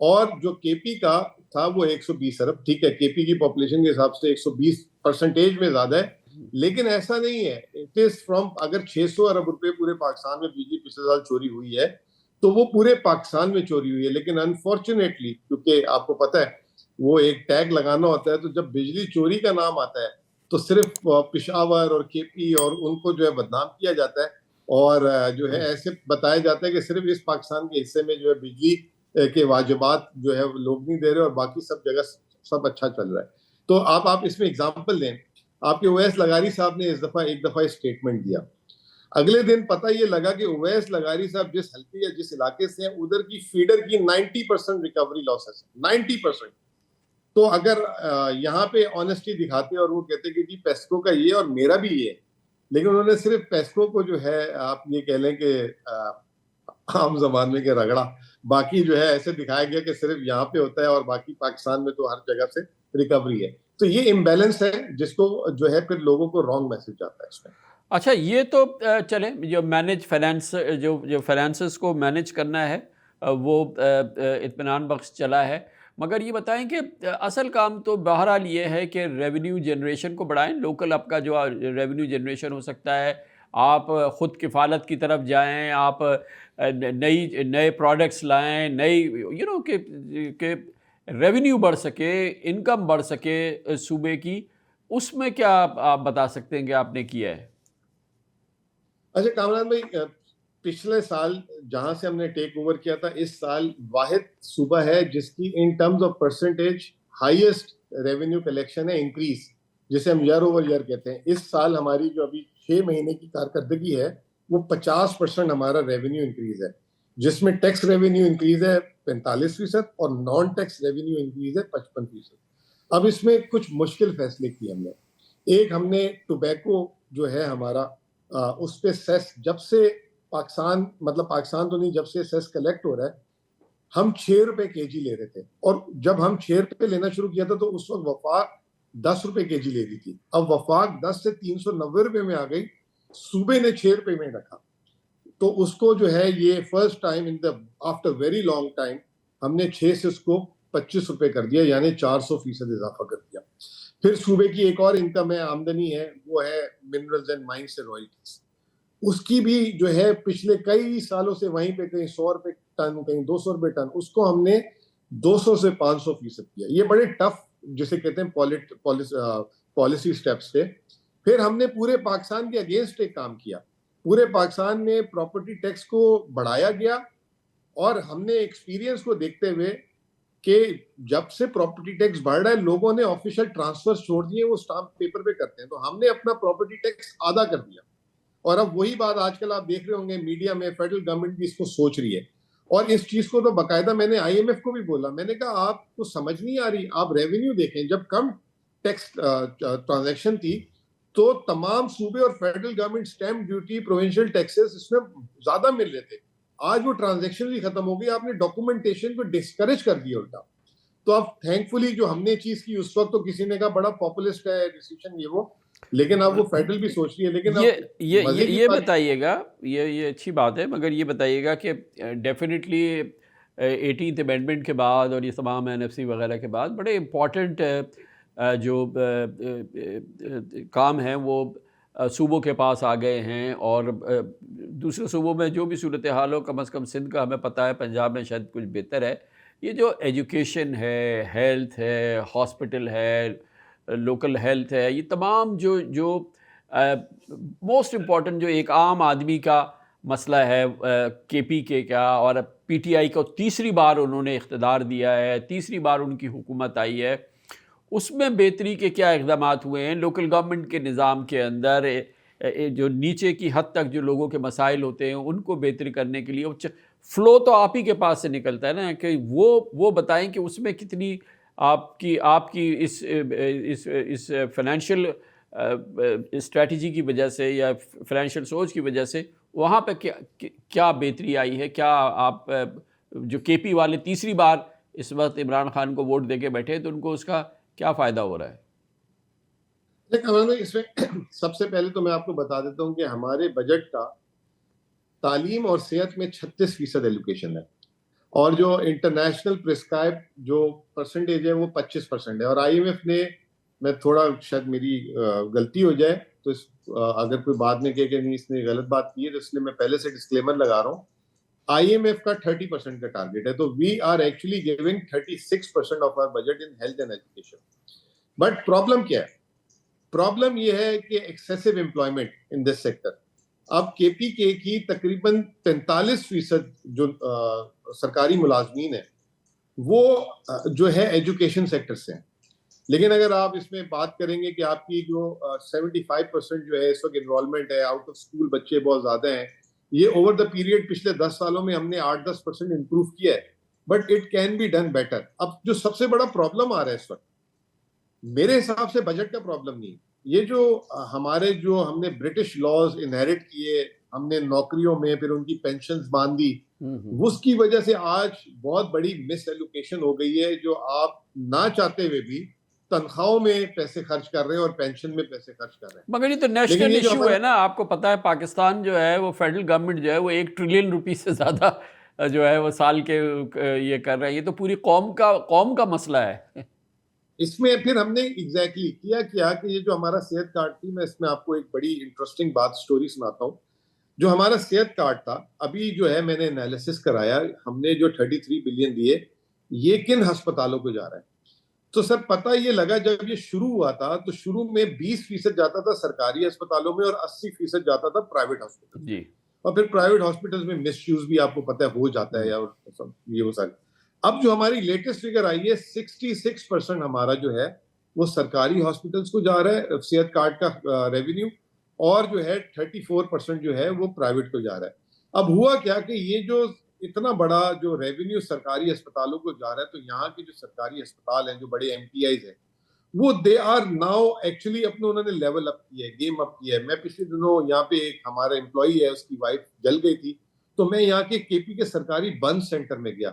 और जो KP का था वो 120 अरब। ठीक है, KP की पॉपुलेशन के हिसाब से 120% में ज्यादा है, लेकिन ऐसा नहीं है। इट इज फ्रॉम, अगर 600 अरब रुपए पूरे पाकिस्तान में बिजली पिछले साल चोरी हुई है, तो वो पूरे पाकिस्तान में चोरी हुई है। लेकिन अनफॉर्चुनेटली, क्योंकि आपको पता है वो एक टैग लगाना होता है, तो जब बिजली चोरी का नाम आता है तो सिर्फ पिशावर और KP और उनको जो है बदनाम किया जाता है, और जो है ऐसे बताया जाता है कि सिर्फ इस पाकिस्तान के हिस्से में जो है बिजली के वाजिबात जो है लोग नहीं दे रहे और बाकी सब जगह सब अच्छा चल रहा है। तो आप इसमें एग्जांपल दें। आपके OS लगारी साहब ने एक दफा स्टेटमेंट दिया, अगले दिन पता ये लगा कि उवैस लगारी साहब जिस हल्के या जिस इलाके से हैं उधर की फीडर की 90% रिकवरी लॉसेस, 90%। तो अगर यहाँ पे ऑनेस्टी दिखाते और वो कहते कि जी पेस्को का ये और मेरा भी ये, लेकिन उन्होंने सिर्फ पेस्को को जो है आप ये कह लें कि आम जबान में के रगड़ा, बाकी जो है ऐसे दिखाया गया कि सिर्फ यहाँ पे होता है और बाकी पाकिस्तान में तो हर जगह से रिकवरी है। तो ये इम्बैलेंस है जिसको जो है फिर लोगों को रॉन्ग मैसेज जाता है इसमें। अच्छा, ये तो चले, जो मैनेज फाइनेंस, जो फाइनेंसेस को मैनेज करना है वो इत्मीनान बख्श चला है, मगर ये बताएं कि असल काम तो बहरहाल ये है कि रेवेन्यू जनरेशन को बढ़ाएं। लोकल आपका जो रेवेन्यू जनरेशन हो सकता है, आप ख़ुद किफ़ालत की तरफ जाएं, आप नए प्रोडक्ट्स लाएं, नई कि रेवेन्यू बढ़ सके, इनकम बढ़ सके सूबे की। उसमें क्या आप बता सकते हैं कि आपने किया है? अच्छा कामरान भाई, पिछले साल जहां से हमने टेक ओवर किया था, इस साल वाहिद सूबा है जिसकी in terms of percentage highest revenue collection है, इंक्रीज, जिसे हम ईयर ओवर ईयर कहते हैं। इस साल हमारी जो अभी 6 महीने की कारकर्दगी है वो 50% हमारा रेवेन्यू इंक्रीज है, जिसमें टैक्स रेवेन्यू इंक्रीज है 45% और नॉन टैक्स रेवेन्यू इंक्रीज है 55%। अब इसमें कुछ मुश्किल फैसले किए हमने। एक, हमने टोबैको जो है हमारा उस पे सेस, जब से पाकिस्तान, मतलब पाकिस्तान तो नहीं, जब से सेस कलेक्ट हो रहा है, हम 6 रुपए केजी ले रहे थे, और जब हम 6 रुपए लेना शुरू किया था तो उस वक्त वफाक 10 रुपए केजी ले रही थी। अब वफाक 10 से 390 रुपए में आ गई, सूबे ने 6 रुपए में रखा। तो उसको जो है ये first time in the after very long time हमने 6 से उसको 25 रुपए कर दिया, यानी 400% इजाफा कर दिया। फिर सूबे की एक और इनकम है, आमदनी है, वो है मिनरल्स एंड माइंस से रॉयल्टीज। उसकी भी जो है पिछले कई सालों से वहीं पे कहीं 100 रुपए टन, कहीं 200 रुपए टन, उसको हमने 200 से 500% किया। ये बड़े टफ, जिसे कहते हैं पॉलिसी स्टेप्स थे। फिर हमने पूरे पाकिस्तान के अगेंस्ट एक काम किया। पूरे पाकिस्तान में प्रॉपर्टी टैक्स को बढ़ाया गया, और हमने एक्सपीरियंस को देखते हुए कि जब से प्रॉपर्टी टैक्स बढ़ रहा है, लोगों ने ऑफिशियल ट्रांसफर छोड़ दिए, वो स्टाम्प पेपर पे करते हैं, तो हमने अपना प्रॉपर्टी टैक्स आधा कर दिया। और अब वही बात आजकल आप देख रहे होंगे मीडिया में, फेडरल गवर्नमेंट भी इसको सोच रही है। और इस चीज को तो बाकायदा मैंने IMF को भी बोला, मैंने कहा आपको समझ नहीं आ रही, आप रेवेन्यू देखें। जब कम टैक्स ट्रांजैक्शन थी तो तमाम सूबे और federal government stamp duty, provincial taxes इसमें ज्यादा मिल रहे थे। आज वो ट्रांजैक्शन भी खत्म हो गई, आपने डॉक्यूमेंटेशन को डिस्करेज कर दिया उल्टा। तो अब थैंकफुली जो हमने चीज की, उस वक्त तो किसी ने कहा बड़ा पॉपुलिस्ट है डिसीजन ये वो, लेकिन अब वो फेडरल भी सोच रही है। लेकिन ये बताइएगा, ये अच्छी बात है, मगर ये बताइएगा कि डेफिनेटली 18th अमेंडमेंट के बाद और ये तमाम NFC वगैरह के बाद बड़े इम्पॉर्टेंट जो काम हैं वो सूबों के पास आ गए हैं, और दूसरे सूबों में जो भी सूरत हाल हो, कम से कम सिंध का हमें पता है, पंजाब में शायद कुछ बेहतर है। ये जो एजुकेशन है, हेल्थ है, हॉस्पिटल है, लोकल हेल्थ है, ये तमाम जो मोस्ट इम्पॉर्टेंट जो एक आम आदमी का मसला है, KPK का, और PTI को तीसरी बार उन्होंने इख्तिदार दिया है, तीसरी बार उनकी हुकूमत आई है, उसमें बेहतरी के क्या इक़दाम हुए हैं लोकल गवर्नमेंट के निज़ाम के अंदर, जो नीचे की हद तक जो लोगों के मसाइल होते हैं उनको बेहतर करने के लिए। फ़्लो तो आप ही के पास से निकलता है ना, कि वो बताएं कि उसमें कितनी आपकी इस फाइनेंशियल स्ट्रेटजी की वजह से या फाइनेंशियल सोच की वजह से वहाँ पे क्या बेहतरी आई है। क्या आप जो KP वाले तीसरी बार इस वक्त इमरान खान को वोट देके बैठे, तो उनको उसका क्या फ़ायदा हो रहा है? देखिए, इसमें सबसे पहले तो मैं आपको बता देता हूँ कि हमारे बजट का तालीम और सेहत में 36% एलोकेशन है, और जो इंटरनेशनल प्रिस्क्राइब जो परसेंटेज है वो 25% है। और IMF ने, मैं थोड़ा शायद मेरी गलती हो जाए तो अगर कोई बाद में कहे कि नहीं इसने गलत बात की है, तो इसलिए मैं पहले से डिस्क्लेमर लगा रहा हूँ। IMF का 30% का टारगेट है, तो we are actually giving 36% of our budget in health and education. But problem क्या है? प्रॉब्लम ये है कि excessive employment in this sector. अब KPK की तकरीबन 45% जो सरकारी मुलाजमीन है वो जो है एजुकेशन सेक्टर से हैं। लेकिन अगर आप इसमें बात करेंगे कि आपकी जो 75% जो है इस वक्त इनरोलमेंट है, आउट ऑफ स्कूल बच्चे बहुत ज्यादा हैं, ये ओवर द पीरियड पिछले 10 सालों में हमने 8-10% इंप्रूव किया है, but it can be done better. अब जो सबसे बड़ा प्रॉब्लम आ रहा है इस वक्त, मेरे हिसाब से बजट का प्रॉब्लम नहीं है। ये जो हमारे जो हमने ब्रिटिश लॉज इनहेरिट किए, हमने नौकरियों में फिर उनकी पेंशन्स बांधी, उसकी वजह से आज बहुत बड़ी मिस एलोकेशन हो गई है, जो आप ना चाहते हुए भी तनख्वाहों में पैसे खर्च कर रहे हैं और पेंशन में पैसे खर्च कर रहे हैं। मगर ये तो नेशनल इशू है ना, आपको पता है पाकिस्तान जो है वो फेडरल गवर्नमेंट जो है वो 1 ट्रिलियन रुपए से ज़्यादा जो है वो साल के ये कर रहा है। ये तो पूरी कौम का मसला है। इसमें फिर हमने एग्जैक्टली किया कि ये जो हमारा सेहत कार्ड थी, मैं इसमें आपको एक बड़ी इंटरेस्टिंग बात स्टोरी सुनाता हूँ। जो हमारा सेहत कार्ड था, अभी जो है मैंने एनालिसिस कराया, हमने जो 33 बिलियन दिए, ये किन अस्पतालों को जा रहा है? तो सर पता ये लगा, जब ये शुरू हुआ था तो शुरू में 20% जाता था सरकारी अस्पतालों में और 80% जाता था प्राइवेट हॉस्पिटल जी। और फिर प्राइवेट हॉस्पिटल्स में मिसयूज भी आपको पता है हो जाता है, और सब ये वो सारी। अब जो हमारी लेटेस्ट फिगर आई है, 66% हमारा जो है वो सरकारी हॉस्पिटल्स को जा रहा है सेहत कार्ड का रेवेन्यू, और जो है 34% जो है वो प्राइवेट को जा रहा है। अब हुआ क्या कि ये जो इतना बड़ा जो रेवेन्यू सरकारी अस्पतालों को जा रहा है, तो यहाँ के जो सरकारी अस्पताल हैं, जो बड़े एमटीआईज हैं, वो दे आर नाउ एक्चुअली अपने उन्होंने लेवल अप किया है, गेम अप किया है। मैं पिछले दिनों यहाँ पे एक हमारा एम्प्लॉई है, उसकी वाइफ जल गई थी, तो मैं यहाँ के केपी के सरकारी बर्न सेंटर में गया।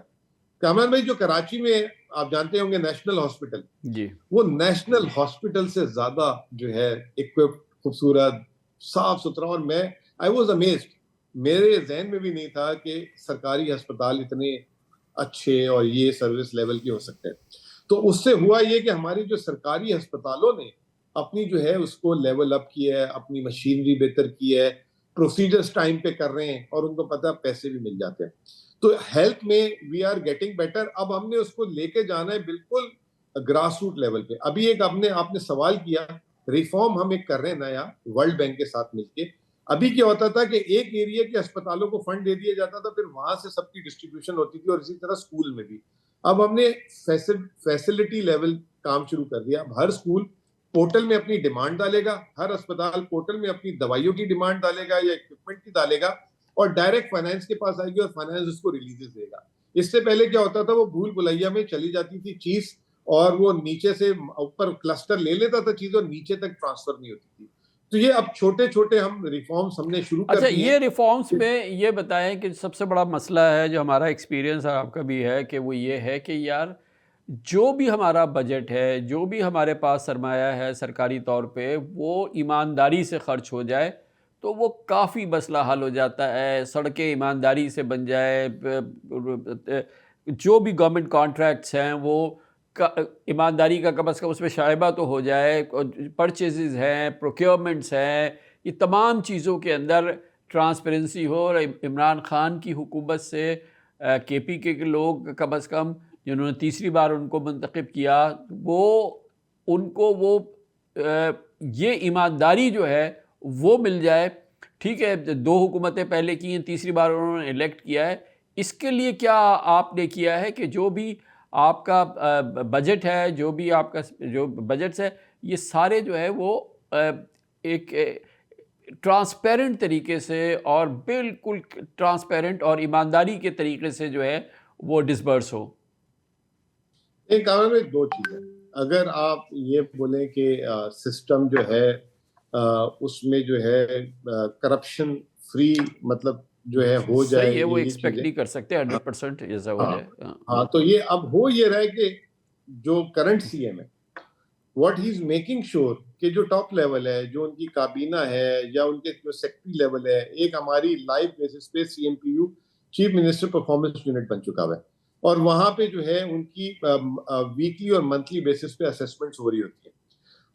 कामरान भाई, जो कराची में आप जानते होंगे नेशनल हॉस्पिटल जी, वो नेशनल हॉस्पिटल से ज्यादा जो है इक्विप्ड, खूबसूरत, साफ सुथरा, और मैं आई वाज अमेज्ड। मेरे जहन में भी नहीं था कि सरकारी अस्पताल इतने अच्छे और ये सर्विस लेवल के हो सकते हैं। तो उससे हुआ ये कि हमारी जो सरकारी अस्पतालों ने अपनी जो है उसको लेवल अप किया है, अपनी मशीनरी बेहतर की है, प्रोसीजर्स टाइम पे कर रहे हैं, और उनको पता है पैसे भी मिल जाते हैं। तो हेल्थ में वी आर गेटिंग बेटर। अब हमने उसको लेके जाना है बिल्कुल ग्रास रूट लेवल पे। अभी एक आपने सवाल किया, रिफॉर्म हम एक कर रहे हैं नया वर्ल्ड बैंक के साथ मिलके। अभी क्या होता था कि एक एरिया के अस्पतालों को फंड दे दिया जाता था, फिर वहां से सबकी डिस्ट्रीब्यूशन होती थी, और इसी तरह स्कूल में भी। अब हमने फैसिलिटी लेवल काम शुरू कर दिया। अब हर स्कूल पोर्टल में अपनी डिमांड डालेगा, हर अस्पताल पोर्टल में अपनी दवाइयों की डिमांड डालेगा या इक्विपमेंट की डालेगा, और डायरेक्ट फाइनेंस के पास आएगी और फाइनेंस उसको रिलीजेस देगा। इससे पहले क्या होता था, वो भूल भुलैया में चली जाती थी चीज, और वो नीचे से ऊपर क्लस्टर ले लेता था चीज, और नीचे तक ट्रांसफर नहीं होती थी। तो ये अब छोटे छोटे हम रिफॉर्म्स हमने शुरू कर दिए। अच्छा, ये रिफॉर्म्स में ये बताएं कि सबसे बड़ा मसला है जो हमारा एक्सपीरियंस आपका भी है, कि वो ये है कि यार जो भी हमारा बजट है, जो भी हमारे पास सरमाया है सरकारी तौर पे, वो ईमानदारी से खर्च हो जाए तो वो काफ़ी मसला हल हो जाता है। सड़कें ईमानदारी से बन जाए, जो भी गवर्नमेंट कॉन्ट्रैक्ट्स हैं वो ईमानदारी का कम अज़ कम उसमें शायबा तो हो जाए, परचेज़ हैं, प्रोक्योरमेंट्स हैं, ये तमाम चीज़ों के अंदर ट्रांसपेरेंसी हो। और इमरान खान की हुकूमत से केपी के लोग कम अज़ कम जिन्होंने तीसरी बार उनको मुंतखब किया, वो उनको वो ये ईमानदारी जो है वो मिल जाए। ठीक है, 2 हुकूमतें पहले की हैं, तीसरी बार उन्होंने इलेक्ट किया है। इसके लिए क्या आपने किया है कि जो भी आपका बजट है, जो भी आपका जो बजट्स है, ये सारे जो है वो एक ट्रांसपेरेंट तरीके से और बिल्कुल ट्रांसपेरेंट और ईमानदारी के तरीके से जो है वो डिसबर्स हो? एक कारण में 2 चीज़ें। अगर आप ये बोलें कि सिस्टम जो है उसमें जो है करप्शन फ्री, मतलब जो है हो जाए, सही है, वो एक्सपेक्ट नहीं कर सकते 100% ऐसा हो जाए। हाँ, तो ये अब हो ये रहा है कि जो करंट सीएम है, what he is making sure कि जो टॉप लेवल है, जो उनकी काबीना है या उनके जो सेक्रेटरी लेवल है, एक हमारी लाइव बेसिस पे सीएमपीयू चीफ मिनिस्टर परफॉर्मेंस यूनिट बन चुका है, और वहां पे जो है उनकी वीकली और मंथली बेसिस पे असेसमेंट्स हो रही होती है,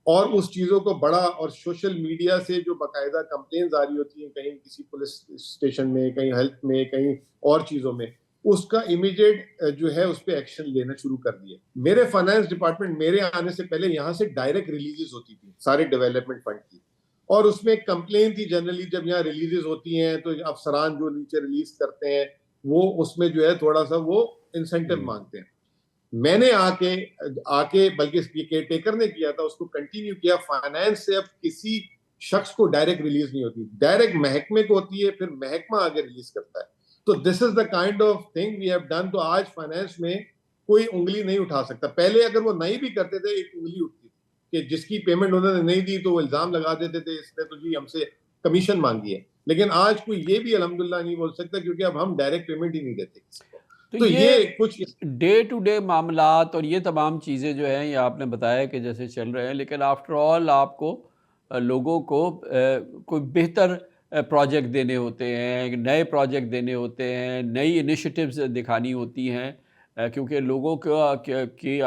और उस चीज़ों को बड़ा, और सोशल मीडिया से जो बाकायदा कंप्लेंट्स आ रही होती हैं, कहीं किसी पुलिस स्टेशन में, कहीं हेल्थ में, कहीं और चीज़ों में, उसका इमीडिएट जो है उस पर एक्शन लेना शुरू कर दिए। मेरे फाइनेंस डिपार्टमेंट मेरे आने से पहले यहाँ से डायरेक्ट रिलीजेस होती थी सारे डेवलपमेंट फंड की, और उसमें एक कंप्लेन थी जनरली जब यहाँ रिलीजेस होती हैं तो अफसरान जो नीचे रिलीज करते हैं वो उसमें जो है थोड़ा सा वो इंसेंटिव मांगते हैं। मैंने आके आके बल्कि ये केयर टेकर ने किया था, उसको कंटिन्यू किया। फाइनेंस से अब किसी शख्स को डायरेक्ट रिलीज नहीं होती, डायरेक्ट महकमे को होती है, फिर महकमा आगे रिलीज करता है। तो this is the kind of thing we have done. तो आज फाइनेंस में कोई उंगली नहीं उठा सकता। पहले अगर वो नहीं भी करते थे, एक उंगली उठती थी कि जिसकी पेमेंट उन्होंने नहीं दी तो वो इल्जाम लगा देते थे, इसने तो जी हमसे कमीशन मांगी है। लेकिन आज कोई ये भी अल्हम्दुलिल्लाह नहीं बोल सकता, क्योंकि अब हम डायरेक्ट पेमेंट ही नहीं देते किसी को। तो तो ये कुछ डे टू डे मामलात और ये तमाम चीज़ें जो हैं, ये आपने बताया कि जैसे चल रहे हैं, लेकिन आफ्टर ऑल आपको लोगों को कोई बेहतर प्रोजेक्ट देने होते हैं, नए प्रोजेक्ट देने होते हैं, नई इनिशिएटिव्स दिखानी होती हैं, क्योंकि लोगों की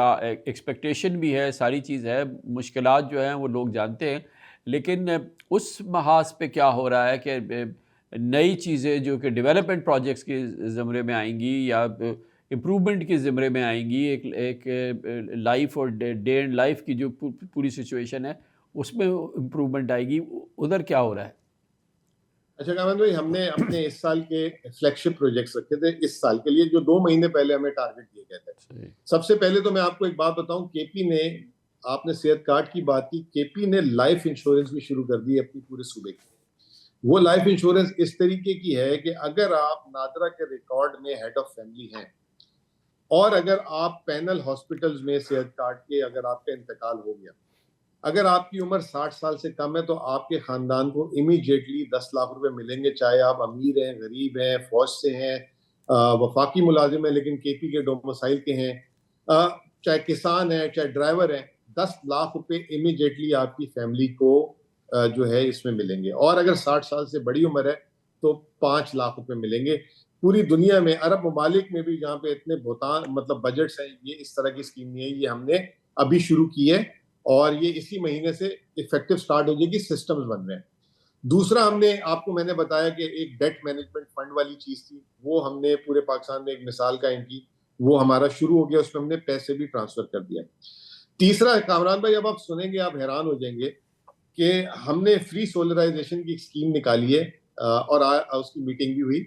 एक्सपेक्टेशन भी है, सारी चीज़ है, मुश्किलात जो हैं वो लोग जानते हैं। लेकिन उस महाज पे क्या हो रहा है कि नई चीज़ें जो कि डेवलपमेंट प्रोजेक्ट्स के ज़मरे में आएंगी या इम्प्रूवमेंट के ज़मरे में आएंगी, एक लाइफ और डे एंड लाइफ की जो पूरी सिचुएशन है उसमें इम्प्रूवमेंट आएगी, उधर क्या हो रहा है? अच्छा कामरान भाई, हमने अपने इस साल के फ्लैगशिप प्रोजेक्ट्स रखे थे इस साल के लिए, जो 2 महीने पहले हमें टारगेट दिए गए थे। सबसे पहले तो मैं आपको एक बात बताऊं, केपी ने, आपने सेहत कार्ड की बात की, केपी ने लाइफ इंश्योरेंस भी शुरू कर दी है अपनी पूरे सूबे की। वो लाइफ इंश्योरेंस इस तरीके की है कि अगर आप नादरा के रिकॉर्ड में हेड ऑफ फैमिली हैं और अगर आप पैनल हॉस्पिटल्स में सेहत कार्ड के अगर आपका इंतकाल हो गया, अगर आपकी उम्र 60 साल से कम है, तो आपके खानदान को इमीडिएटली 10 लाख रुपए मिलेंगे, चाहे आप अमीर हैं, गरीब हैं, फौज से हैं, वफाकी मुलाजिम है लेकिन केपी के डोमिसाइल के हैं, चाहे किसान है, चाहे ड्राइवर है, 10 लाख रुपए इमीडिएटली आपकी फैमिली को जो है इसमें मिलेंगे। और अगर 60 साल से बड़ी उम्र है तो 5 लाख रुपए मिलेंगे। पूरी दुनिया में अरब ममालिक में भी जहाँ पे इतने भुगतान मतलब बजट्स हैं, ये इस तरह की स्कीम नहीं है, ये हमने अभी शुरू की है और ये इसी महीने से इफेक्टिव स्टार्ट हो जाएगी, सिस्टम्स बन रहे हैं। दूसरा, हमने आपको मैंने बताया कि एक डेट मैनेजमेंट फंड वाली चीज थी, वो हमने पूरे पाकिस्तान में एक मिसाल कायम की, वो हमारा शुरू हो गया, उसमें हमने पैसे भी ट्रांसफर कर दिया। तीसरा कामरान भाई, अब आप सुनेंगे आप हैरान हो जाएंगे कि हमने फ्री सोलराइजेशन की स्कीम निकाली है और उसकी मीटिंग भी हुई।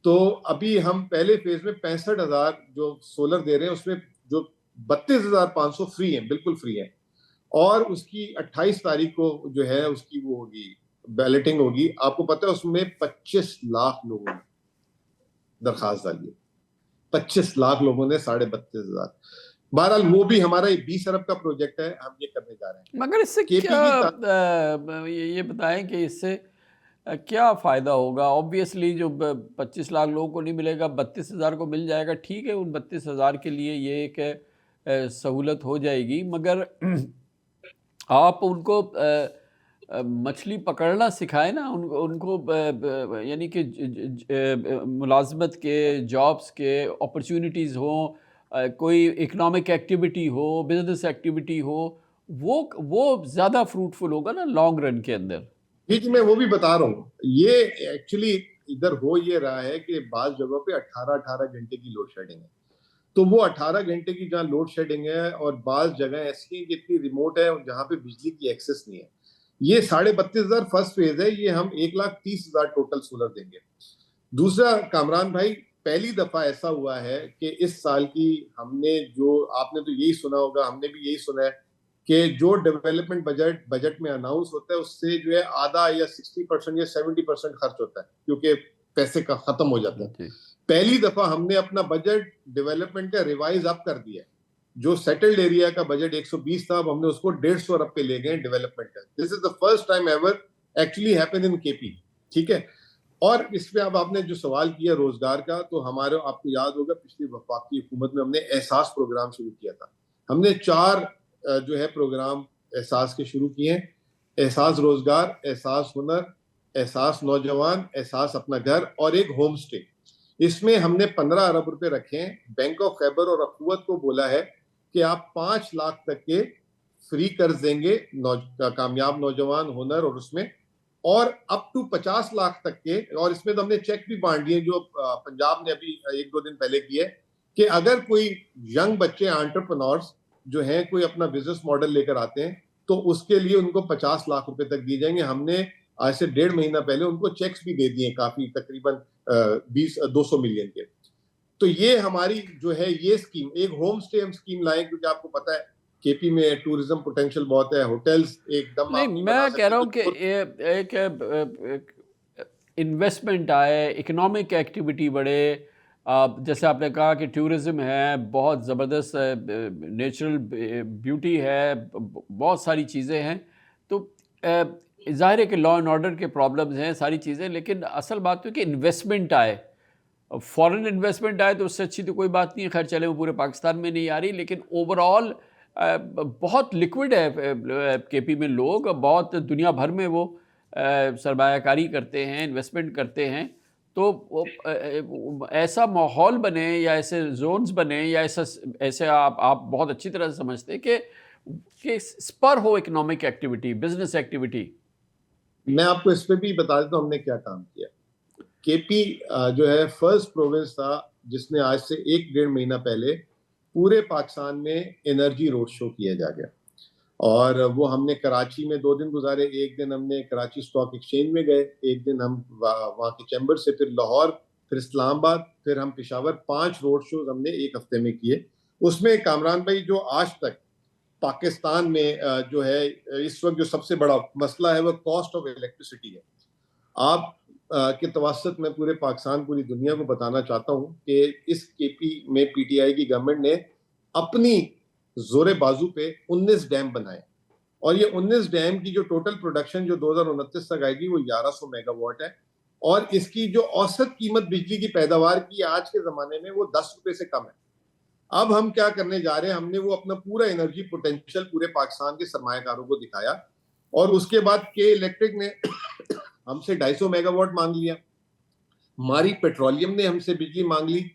तो अभी हम पहले फेज में 65,000 जो सोलर दे रहे हैं, उसमें जो 32,500 फ्री हैं, बिल्कुल फ्री हैं। और उसकी 28 तारीख को जो है उसकी वो होगी, बैलेटिंग होगी। आपको पता है उसमें 25 लाख लोगों ने दरखास्त डाली है, 25 लाख लोगों ने 32,500। बहरहाल वो भी हमारा 20 अरब का प्रोजेक्ट है, हम ये करने जा रहे हैं। मगर इससे क्या ये बताएं कि इससे क्या फ़ायदा होगा? ऑब्वियसली जो 25 लाख लोगों को नहीं मिलेगा, 32,000 को मिल जाएगा, ठीक है, उन 32,000 के लिए ये एक सहूलत हो जाएगी। मगर आप उनको मछली पकड़ना सिखाएं ना, उनको यानी कि मुलाजमत के, जॉब्स के अपॉर्चुनिटीज़ हों, कोई इकोनॉमिक एक्टिविटी हो, बिजनेस एक्टिविटी हो, वो ज़्यादा फ्रूटफुल होगा ना लॉन्ग रन के अंदर। जी, मैं वो भी बता रहा हूँ। ये एक्चुअली इधर हो ये रहा है कि बाज़ जगहों पे 18-18 घंटे की लोड शेडिंग है। तो वो 18 घंटे की जहाँ लोड शेडिंग है और बाज़ जगह ऐसी हैं कि इतनी रिमोट है और जहाँ पे बिजली की एक्सेस नहीं है। ये 32,500 फर्स्ट फेज है, ये हम 1,30,000 टोटल सोलर देंगे। दूसरा कामरान भाई, पहली दफा ऐसा हुआ है कि इस साल की हमने जो, आपने तो यही सुना होगा, हमने भी यही सुना है कि जो डेवलपमेंट बजट में अनाउंस होता है उससे जो है आधा या 60% या 70% खर्च होता है, क्योंकि पैसे का खत्म हो जाता है। पहली दफा हमने अपना बजट डेवलपमेंट का रिवाइज अप कर दिया है। जो सेटल्ड एरिया का बजट 120 था, अब हमने उसको 150 अरब पे ले गए डेवलपमेंट का। This is the first time ever actually happened in KP, ठीक है। और इसमें अब आपने जो सवाल किया रोजगार का, तो हमारे, आपको याद होगा पिछली वफाकी हुकूमत में हमने एहसास प्रोग्राम शुरू किया था। हमने 4 जो है प्रोग्राम एहसास के शुरू किए हैं। एहसास रोजगार, एहसास हुनर, एहसास नौजवान, एहसास अपना घर और एक होम स्टे। इसमें हमने 15 अरब रुपए रखे हैं। बैंक ऑफ खैबर और अखुवत को बोला है कि आप 5 लाख तक के फ्री कर्ज देंगे कामयाब नौजवान, हुनर और उसमें, और अप टू 50 लाख तक के। और इसमें तो हमने चेक भी बांट दिए जो पंजाब ने अभी 1-2 दिन पहले किए, कि अगर कोई यंग बच्चे एंटरप्रेन्योर्स जो हैं कोई अपना बिजनेस मॉडल लेकर आते हैं तो उसके लिए उनको 50 लाख रुपए तक दिए जाएंगे। हमने आज से 1.5 महीना पहले उनको चेक्स भी दे दिए काफी, तकरीबन 200 मिलियन के। तो ये हमारी जो है ये स्कीम, एक होम स्टे हम स्कीम लाए, क्योंकि आपको पता है केपी में टूरिज्म पोटेंशियल बहुत है, होटल्स एकदम नहीं, आप नहीं बना मैं कह रहा हूँ कि सकते। एक इन्वेस्टमेंट आए, इकोनॉमिक एक्टिविटी बढ़े। जैसे आपने कहा कि टूरिज़्म है, बहुत ज़बरदस्त नेचुरल ब्यूटी है, बहुत सारी चीज़ें हैं। तो ज़ाहिर है कि लॉ एंड ऑर्डर के प्रॉब्लम्स हैं, सारी चीज़ें, लेकिन असल बात तो कि इन्वेस्टमेंट आए, फॉरेन इन्वेस्टमेंट आए तो उससे अच्छी तो कोई बात नहीं है। खैर चले, वो पूरे पाकिस्तान में नहीं आ रही, लेकिन ओवरऑल बहुत लिक्विड है केपी में। लोग बहुत दुनिया भर में वो सरमायाकारी करते हैं, इन्वेस्टमेंट करते हैं। तो ऐसा माहौल बने या ऐसे जोन्स बने या ऐसे आप बहुत अच्छी तरह से समझते हैं कि स्पर हो इकोनॉमिक एक्टिविटी, बिजनेस एक्टिविटी। मैं आपको इस पे भी बता देता हूँ हमने क्या काम किया। केपी जो है फर्स्ट प्रोविंस था जिसने आज से 1-1.5 महीना पहले पूरे पाकिस्तान में एनर्जी रोड शो किया जा गया, और वो हमने कराची में 2 दिन गुजारे। एक दिन हमने कराची स्टॉक एक्सचेंज में गए, एक दिन हम वहाँ के चैम्बर से, फिर लाहौर, फिर इस्लामाबाद, फिर हम पेशावर। 5 रोड शोज हमने एक हफ्ते में किए। उसमें कामरान भाई, जो आज तक पाकिस्तान में जो है इस वक्त जो सबसे बड़ा मसला है वो कॉस्ट ऑफ इलेक्ट्रिसिटी है। आप के तवसत में पूरे पाकिस्तान, पूरी दुनिया को बताना चाहता हूं कि इस केपी में पीटीआई की गवर्नमेंट ने अपनी जोरे बाजू पे 19 डैम बनाए, और ये 19 डैम की जो टोटल प्रोडक्शन जो 2029 तक आएगी वो 1100 मेगावाट है, और इसकी जो औसत कीमत बिजली की पैदावार की आज के जमाने में वो 10 रुपए से कम है। अब हम क्या करने जा रहे हैं, हमने वो अपना पूरा एनर्जी पोटेंशियल पूरे पाकिस्तान के सरमायाकारों को दिखाया, और उसके बाद के इलेक्ट्रिक ने हमसे 250 मेगावाट मांग लिया, हमारी पेट्रोलियम ने हमसे बिजली मांग ली।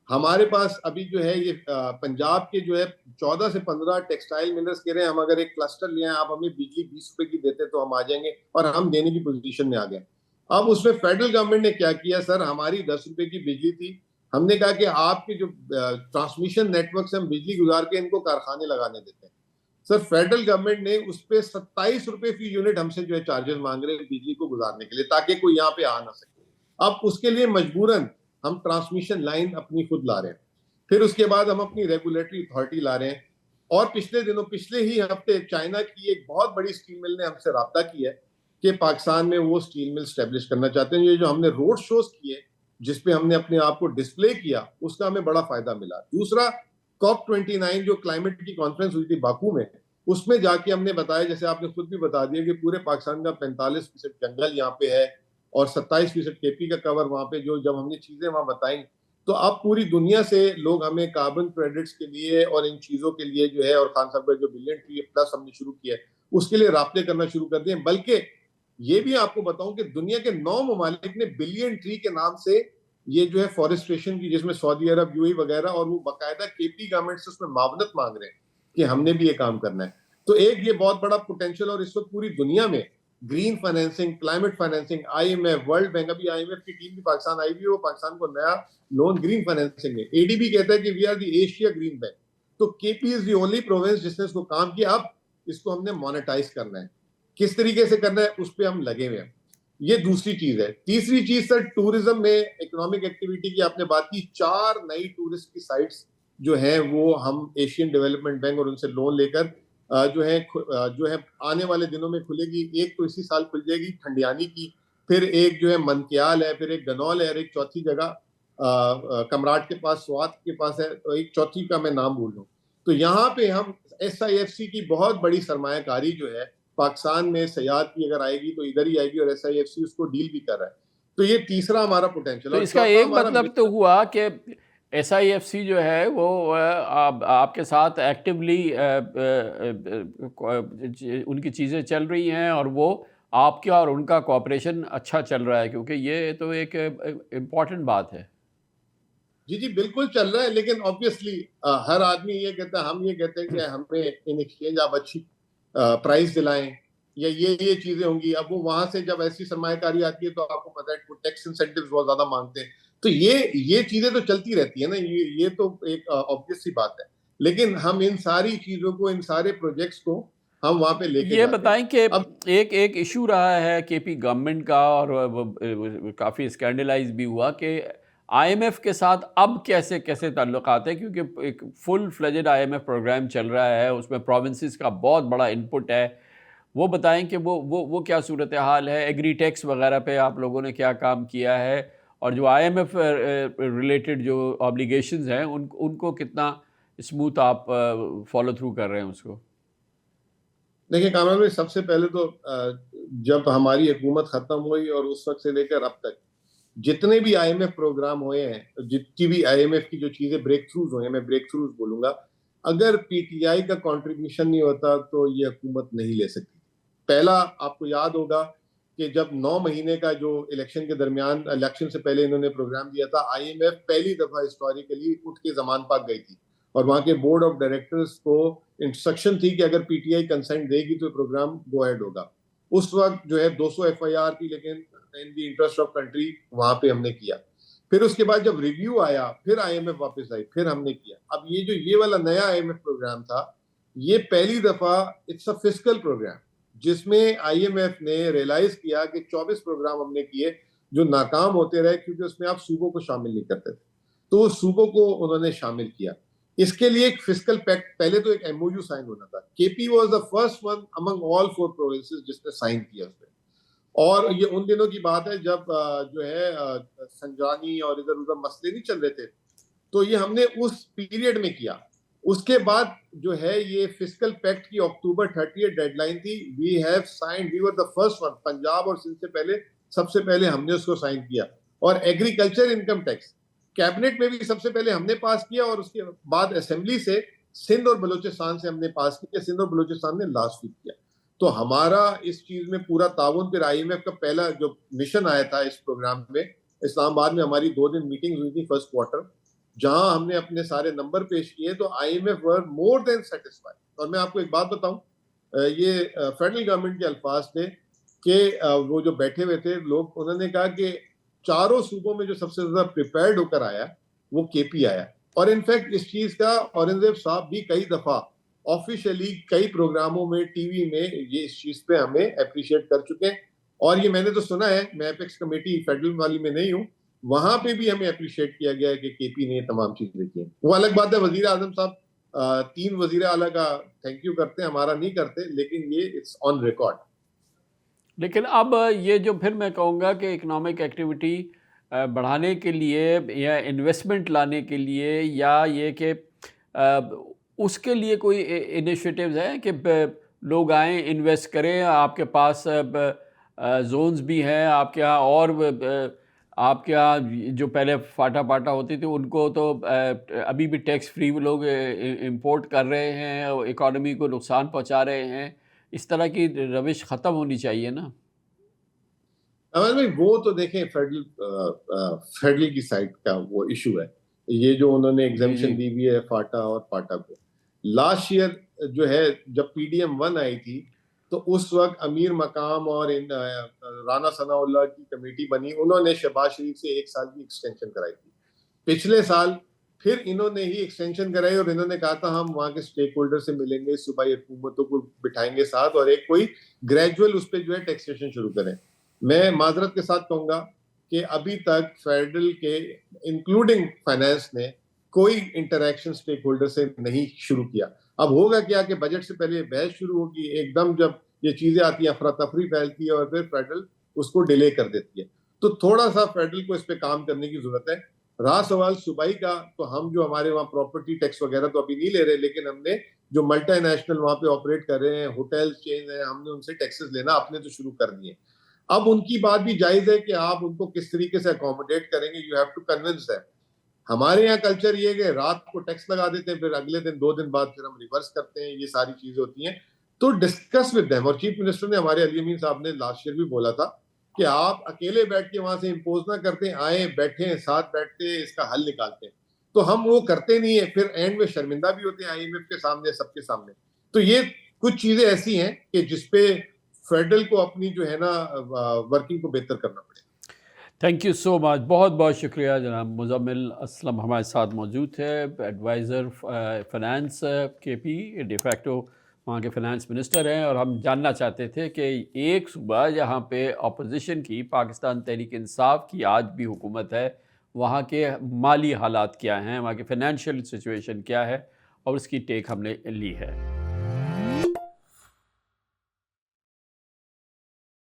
हमारे पास अभी जो है ये पंजाब के जो है 14 से 15 टेक्सटाइल मिलर्स कह रहे हैं हम अगर एक क्लस्टर ले आए, आप हमें बिजली 20 रुपए की देते तो हम आ जाएंगे, और हम देने की पोजीशन में आ गए। अब उसमें फेडरल गवर्नमेंट ने क्या किया, सर हमारी 10 रुपए की बिजली थी, हमने कहा कि आपके जो ट्रांसमिशन नेटवर्क से हम बिजली गुजार के इनको कारखाने लगाने देते हैं। सर फेडरल गवर्नमेंट ने उस पर 27 रुपए फी यूनिट हमसे जो है चार्जेस मांग रहे हैं बिजली को गुजारने के लिए, ताकि कोई यहाँ पे आ ना सके। अब उसके लिए मजबूरन हम ट्रांसमिशन लाइन अपनी खुद ला रहे हैं, फिर उसके बाद हम अपनी रेगुलेटरी अथॉरिटी ला रहे हैं, और पिछले ही हफ्ते चाइना की एक बहुत बड़ी स्टील मिल ने हमसे रब्ता किया है कि पाकिस्तान में वो स्टील मिल स्टैब्लिश करना चाहते हैं। ये जो हमने रोड शोज किए जिसपे हमने अपने आप को डिस्प्ले किया, उसका हमें बड़ा फायदा मिला। दूसरा, COP29 जो क्लाइमेट की कॉन्फ्रेंस हुई थी बाकू में, उसमें जाके हमने बताया, जैसे आपने खुद भी बता दिया, कि पूरे पाकिस्तान का 45% जंगल यहाँ पे है और 27% केपी का कवर वहाँ पे। जो जब हमने चीजें वहाँ बताई, तो अब पूरी दुनिया से लोग हमें कार्बन क्रेडिट्स के लिए और इन चीजों के लिए जो है, और खान साहब का जो बिलियन ट्री प्लस हमने शुरू किया है उसके लिए राब्ते करना शुरू कर दिए। बल्कि ये भी आपको बताऊं कि दुनिया के 9 ममालिक ने बिलियन ट्री के नाम से ये जो है फॉरेस्ट्रेशन की, जिसमें सऊदी अरब, यूएई वगैरह, और वो बाकायदा केपी गवर्नमेंट से उसमें मावनत मांग रहे हैं कि हमने भी ये काम करना है। तो एक ये बहुत बड़ा पोटेंशियल, और इस वक्त पूरी दुनिया में green financing, climate financing, IMF, world bank, अभी IMF की टीम भी पाकिस्तान आई हुई है, वो पाकिस्तान को नया लोन ग्रीन फाइनेंसिंग में, ADB कहता है कि we are the Asia green bank. तो KP is the only province जिसने इसको काम किया। अब इसको हमने मोनेटाइज करना है, किस तरीके से करना है उस पर हम लगे हुए हैं। ये दूसरी चीज है। तीसरी चीज सर, टूरिज्म में इकोनॉमिक एक्टिविटी की आपने बात की। 4 नई टूरिस्ट की साइट्स जो है वो हम एशियन डेवलपमेंट बैंक और उनसे लोन लेकर जो है आने वाले दिनों में खुलेगी। एक तो इसी साल खुल जाएगी खंडियानी की, फिर एक जो है मनक्याल है, फिर एक गनौल है, और एक चौथी जगह कमराट के पास, स्वात के पास है, तो एक चौथी का मैं नाम भूल रहा हूँ। तो यहाँ पे हम SIFC की बहुत बड़ी सरमायाकारी जो है पाकिस्तान में सयाहत की अगर आएगी तो इधर ही आएगी, और SIFC उसको डील भी कर रहा है। तो ये तीसरा हमारा पोटेंशियल। तो इसका एक मतलब तो हुआ कि SIFC जो है वो आपके साथ एक्टिवली उनकी चीज़ें चल रही हैं, और वो आपका और उनका कोऑपरेशन अच्छा चल रहा है, क्योंकि ये तो एक इम्पॉर्टेंट बात है। जी बिल्कुल चल रहा है, लेकिन ऑब्वियसली हर आदमी ये कहता है, हम ये कहते हैं कि हमें इन एक्सचेंज आप अच्छी प्राइस दिलाएं, या ये चीजें होंगी। अब वो वहां से जब ऐसी सरमायाकारी आती है तो आपको पता है वो टैक्स इंसेंटिव्स बहुत ज्यादा मांगते हैं। तो ये चीजें तो चलती रहती है ना, ये तो एक ऑब्वियस सी बात है। लेकिन हम इन सारी चीजों को, इन सारे प्रोजेक्ट्स को हम वहां पे लेके ये जाते बताएं कि अब एक इशू रहा है केपी गवर्नमेंट का, और काफ़ी स्कैंडलाइज भी हुआ कि आईएमएफ के साथ अब कैसे कैसे ताल्लुकात है, क्योंकि एक फुल फ्लेजेड आईएमएफ प्रोग्राम चल रहा है, उसमें प्रोविंसेस का बहुत बड़ा इनपुट है। वो बताएं कि वो क्या सूरत हाल है, एग्री टैक्स वगैरह पे आप लोगों ने क्या काम किया है, और जो आईएमएफ रिलेटेड जो ऑब्लिगेशंस हैं उनको कितना स्मूथ आप फॉलो थ्रू कर रहे हैं उसको। देखिए कामरान भाई, सबसे पहले तो जब हमारी हुकूमत खत्म हुई और उस वक्त से लेकर अब तक जितने भी आईएमएफ प्रोग्राम हुए हैं, जितनी भी आईएमएफ की जो चीजें ब्रेक थ्रूज हुए हैं, मैं ब्रेक थ्रूज बोलूंगा, अगर पीटीआई का कंट्रीब्यूशन नहीं होता तो ये हुकूमत नहीं ले सकती। पहला आपको याद होगा कि जब 9 महीने का जो इलेक्शन के दरमियान, इलेक्शन से पहले इन्होंने प्रोग्राम दिया था, आईएमएफ पहली दफा हिस्टोरिकली उठ के जमान पाक गई थी और वहां के बोर्ड ऑफ डायरेक्टर्स को इंस्ट्रक्शन थी कि अगर पीटीआई कंसेंट देगी तो प्रोग्राम गो अहेड होगा। उस वक्त जो है 200 एफआईआर थी, लेकिन in the interest of country वहां पे हमने किया। फिर उसके बाद जब रिव्यू आया, फिर आईएमएफ वापस आई, फिर हमने किया। अब ये वाला नया आईएमएफ प्रोग्राम था, ये पहली दफा इट्स अ फिस्कल प्रोग्राम जिसमें आईएमएफ ने रियलाइज किया कि 24 प्रोग्राम हमने किए जो नाकाम होते रहे क्योंकि उसमें आप सूबों को शामिल नहीं करते थे, तो उस सूबों को उन्होंने शामिल किया। इसके लिए एक फिस्कल पैक्ट, पहले तो एक एमओयू साइन होना था। KP was the first one among all 4 provinces जिसने साइन किया उसमें, और ये उन दिनों की बात है जब जो है संजानी और इधर उधर मसले नहीं चल रहे थे, तो ये हमने उस पीरियड में किया। उसके बाद जो है ये फिस्कल पैक्ट की अक्टूबर 30 डेडलाइन थी। We have signed, we were the first one, Punjab और सिंध से पहले, सबसे पहले हमने उसको साइन किया। और एग्रीकल्चर इनकम टैक्स कैबिनेट में भी सबसे पहले हमने पास किया और उसके बाद असेंबली से सिंध और बलूचिस्तान से हमने पास किया। सिंध और बलूचिस्तान ने लास्ट वीक किया। तो हमारा इस चीज में पूरा ताउन। फिर आईएमएफ का पहला जो मिशन आया था इस प्रोग्राम में, इस्लामाबाद में हमारी 2 दिन मीटिंग हुई थी फर्स्ट क्वार्टर, जहां हमने अपने सारे नंबर पेश किए, तो आईएमएफ वर मोर देन सेटिस्फाइड। और मैं आपको एक बात बताऊं, ये फेडरल गवर्नमेंट के अल्फाज थे कि वो जो बैठे हुए थे लोग, उन्होंने कहा कि चारों सूबों में जो सबसे ज्यादा प्रिपेयर्ड होकर आया वो केपी आया। और इनफैक्ट इस चीज का औरंगजेब साहब भी कई दफा ऑफिशियली कई प्रोग्रामों में, टीवी में ये इस चीज पे हमें अप्रिशिएट कर चुके हैं। और ये मैंने तो सुना है, मैं एपेक्स कमेटी फेडरल वाली में नहीं हूँ, वहां पे भी हमें अप्रिशिएट किया गया है कि केपी ने तमाम चीजें की। वो अलग बात है, वजीर आजम साहब 3 वजीर आला का थैंक यू करते हैं, हमारा नहीं करते, लेकिन ये इट्स ऑन रिकॉर्ड। लेकिन अब ये जो फिर मैं कहूँगा कि इकोनॉमिक एक्टिविटी बढ़ाने के लिए या इन्वेस्टमेंट लाने के लिए, या ये कि उसके लिए कोई इनिशिएटिव्स हैं कि लोग आएँ, इन्वेस्ट करें? आपके पास जोन्स भी हैं आपके यहाँ, और आपके यहाँ जो पहले फाटा पाटा होती थी उनको तो अभी भी टैक्स फ्री लोग इंपोर्ट कर रहे हैं, इकॉनमी को नुकसान पहुँचा रहे हैं। इस तरह की रविश ख़त्म होनी चाहिए ना। अमन भाई, वो तो देखें फेडरल की साइड का वो इशू है, ये जो उन्होंने एग्जाम्पशन दी हुई है फाटा और पाटा को। लास्ट ईयर जो है जब पीडीएम 1 आई थी, तो उस वक्त अमीर मकाम और राना सनाउल्लाह की कमेटी बनी, उन्होंने शहबाज शरीफ से 1 साल की एक्सटेंशन कराई थी। पिछले साल फिर इन्होंने ही एक्सटेंशन कराई और इन्होंने कहा था हम वहाँ के स्टेक होल्डर से मिलेंगे, सूबाई हुकूमतों को बिठाएंगे साथ, और एक कोई ग्रेजुअल उस पर जो है टैक्सेशन शुरू करें। मैं माजरत के साथ कहूंगा कि अभी तक फेडरल के इंक्लूडिंग फाइनेंस ने कोई इंटरैक्शन स्टेक होल्डर से नहीं शुरू किया। अब होगा क्या कि बजट से पहले बहस शुरू होगी, एकदम जब ये चीजें आती है अफरा तफरी फैलती है और फिर फेडरल उसको डिले कर देती है। तो थोड़ा सा फेडरल को इस पे काम करने की जरूरत है। रहा सवाल सूबाई का, तो हम जो हमारे वहाँ प्रॉपर्टी टैक्स वगैरह तो अभी नहीं ले रहे, लेकिन हमने जो मल्टीनेशनल वहाँ पे ऑपरेट कर रहे हैं, होटल चेन है, हमने उनसे टैक्सेस लेना अपने तो शुरू कर दिए। अब उनकी बात भी जायज है कि आप उनको किस तरीके से अकोमोडेट करेंगे, you have to convince them. हमारे यहाँ कल्चर ये है कि रात को टैक्स लगा देते हैं, फिर अगले दिन 2 दिन बाद फिर हम रिवर्स करते हैं, ये सारी चीजें होती हैं। तो डिस्कस विद देम। और चीफ मिनिस्टर ने, हमारे अली अमीन साहब ने लास्ट ईयर भी बोला था कि आप अकेले बैठ के वहां से इम्पोज ना करते, आए बैठे साथ बैठते इसका हल निकालते हैं। तो हम वो करते नहीं है, फिर एंड में शर्मिंदा भी होते हैं आईएमएफ के सामने, सबके सामने। तो ये कुछ चीजें ऐसी हैं कि जिसपे फेडरल को अपनी जो है ना वर्किंग को बेहतर करना पड़ेगा। थैंक यू सो मच, बहुत बहुत शुक्रिया जनाब मुज़म्मिल असलम हमारे साथ मौजूद है, एडवाइज़र फाइनेंस केपी, डिफैक्टो वहाँ के फाइनेंस मिनिस्टर हैं। और हम जानना चाहते थे कि एक सूबा जहाँ पे अपोजिशन की, पाकिस्तान तहरीक इंसाफ की आज भी हुकूमत है, वहाँ के माली हालात क्या हैं, वहाँ के फाइनेंशियल सिचुएशन क्या है, और उसकी टेक हमने ली है।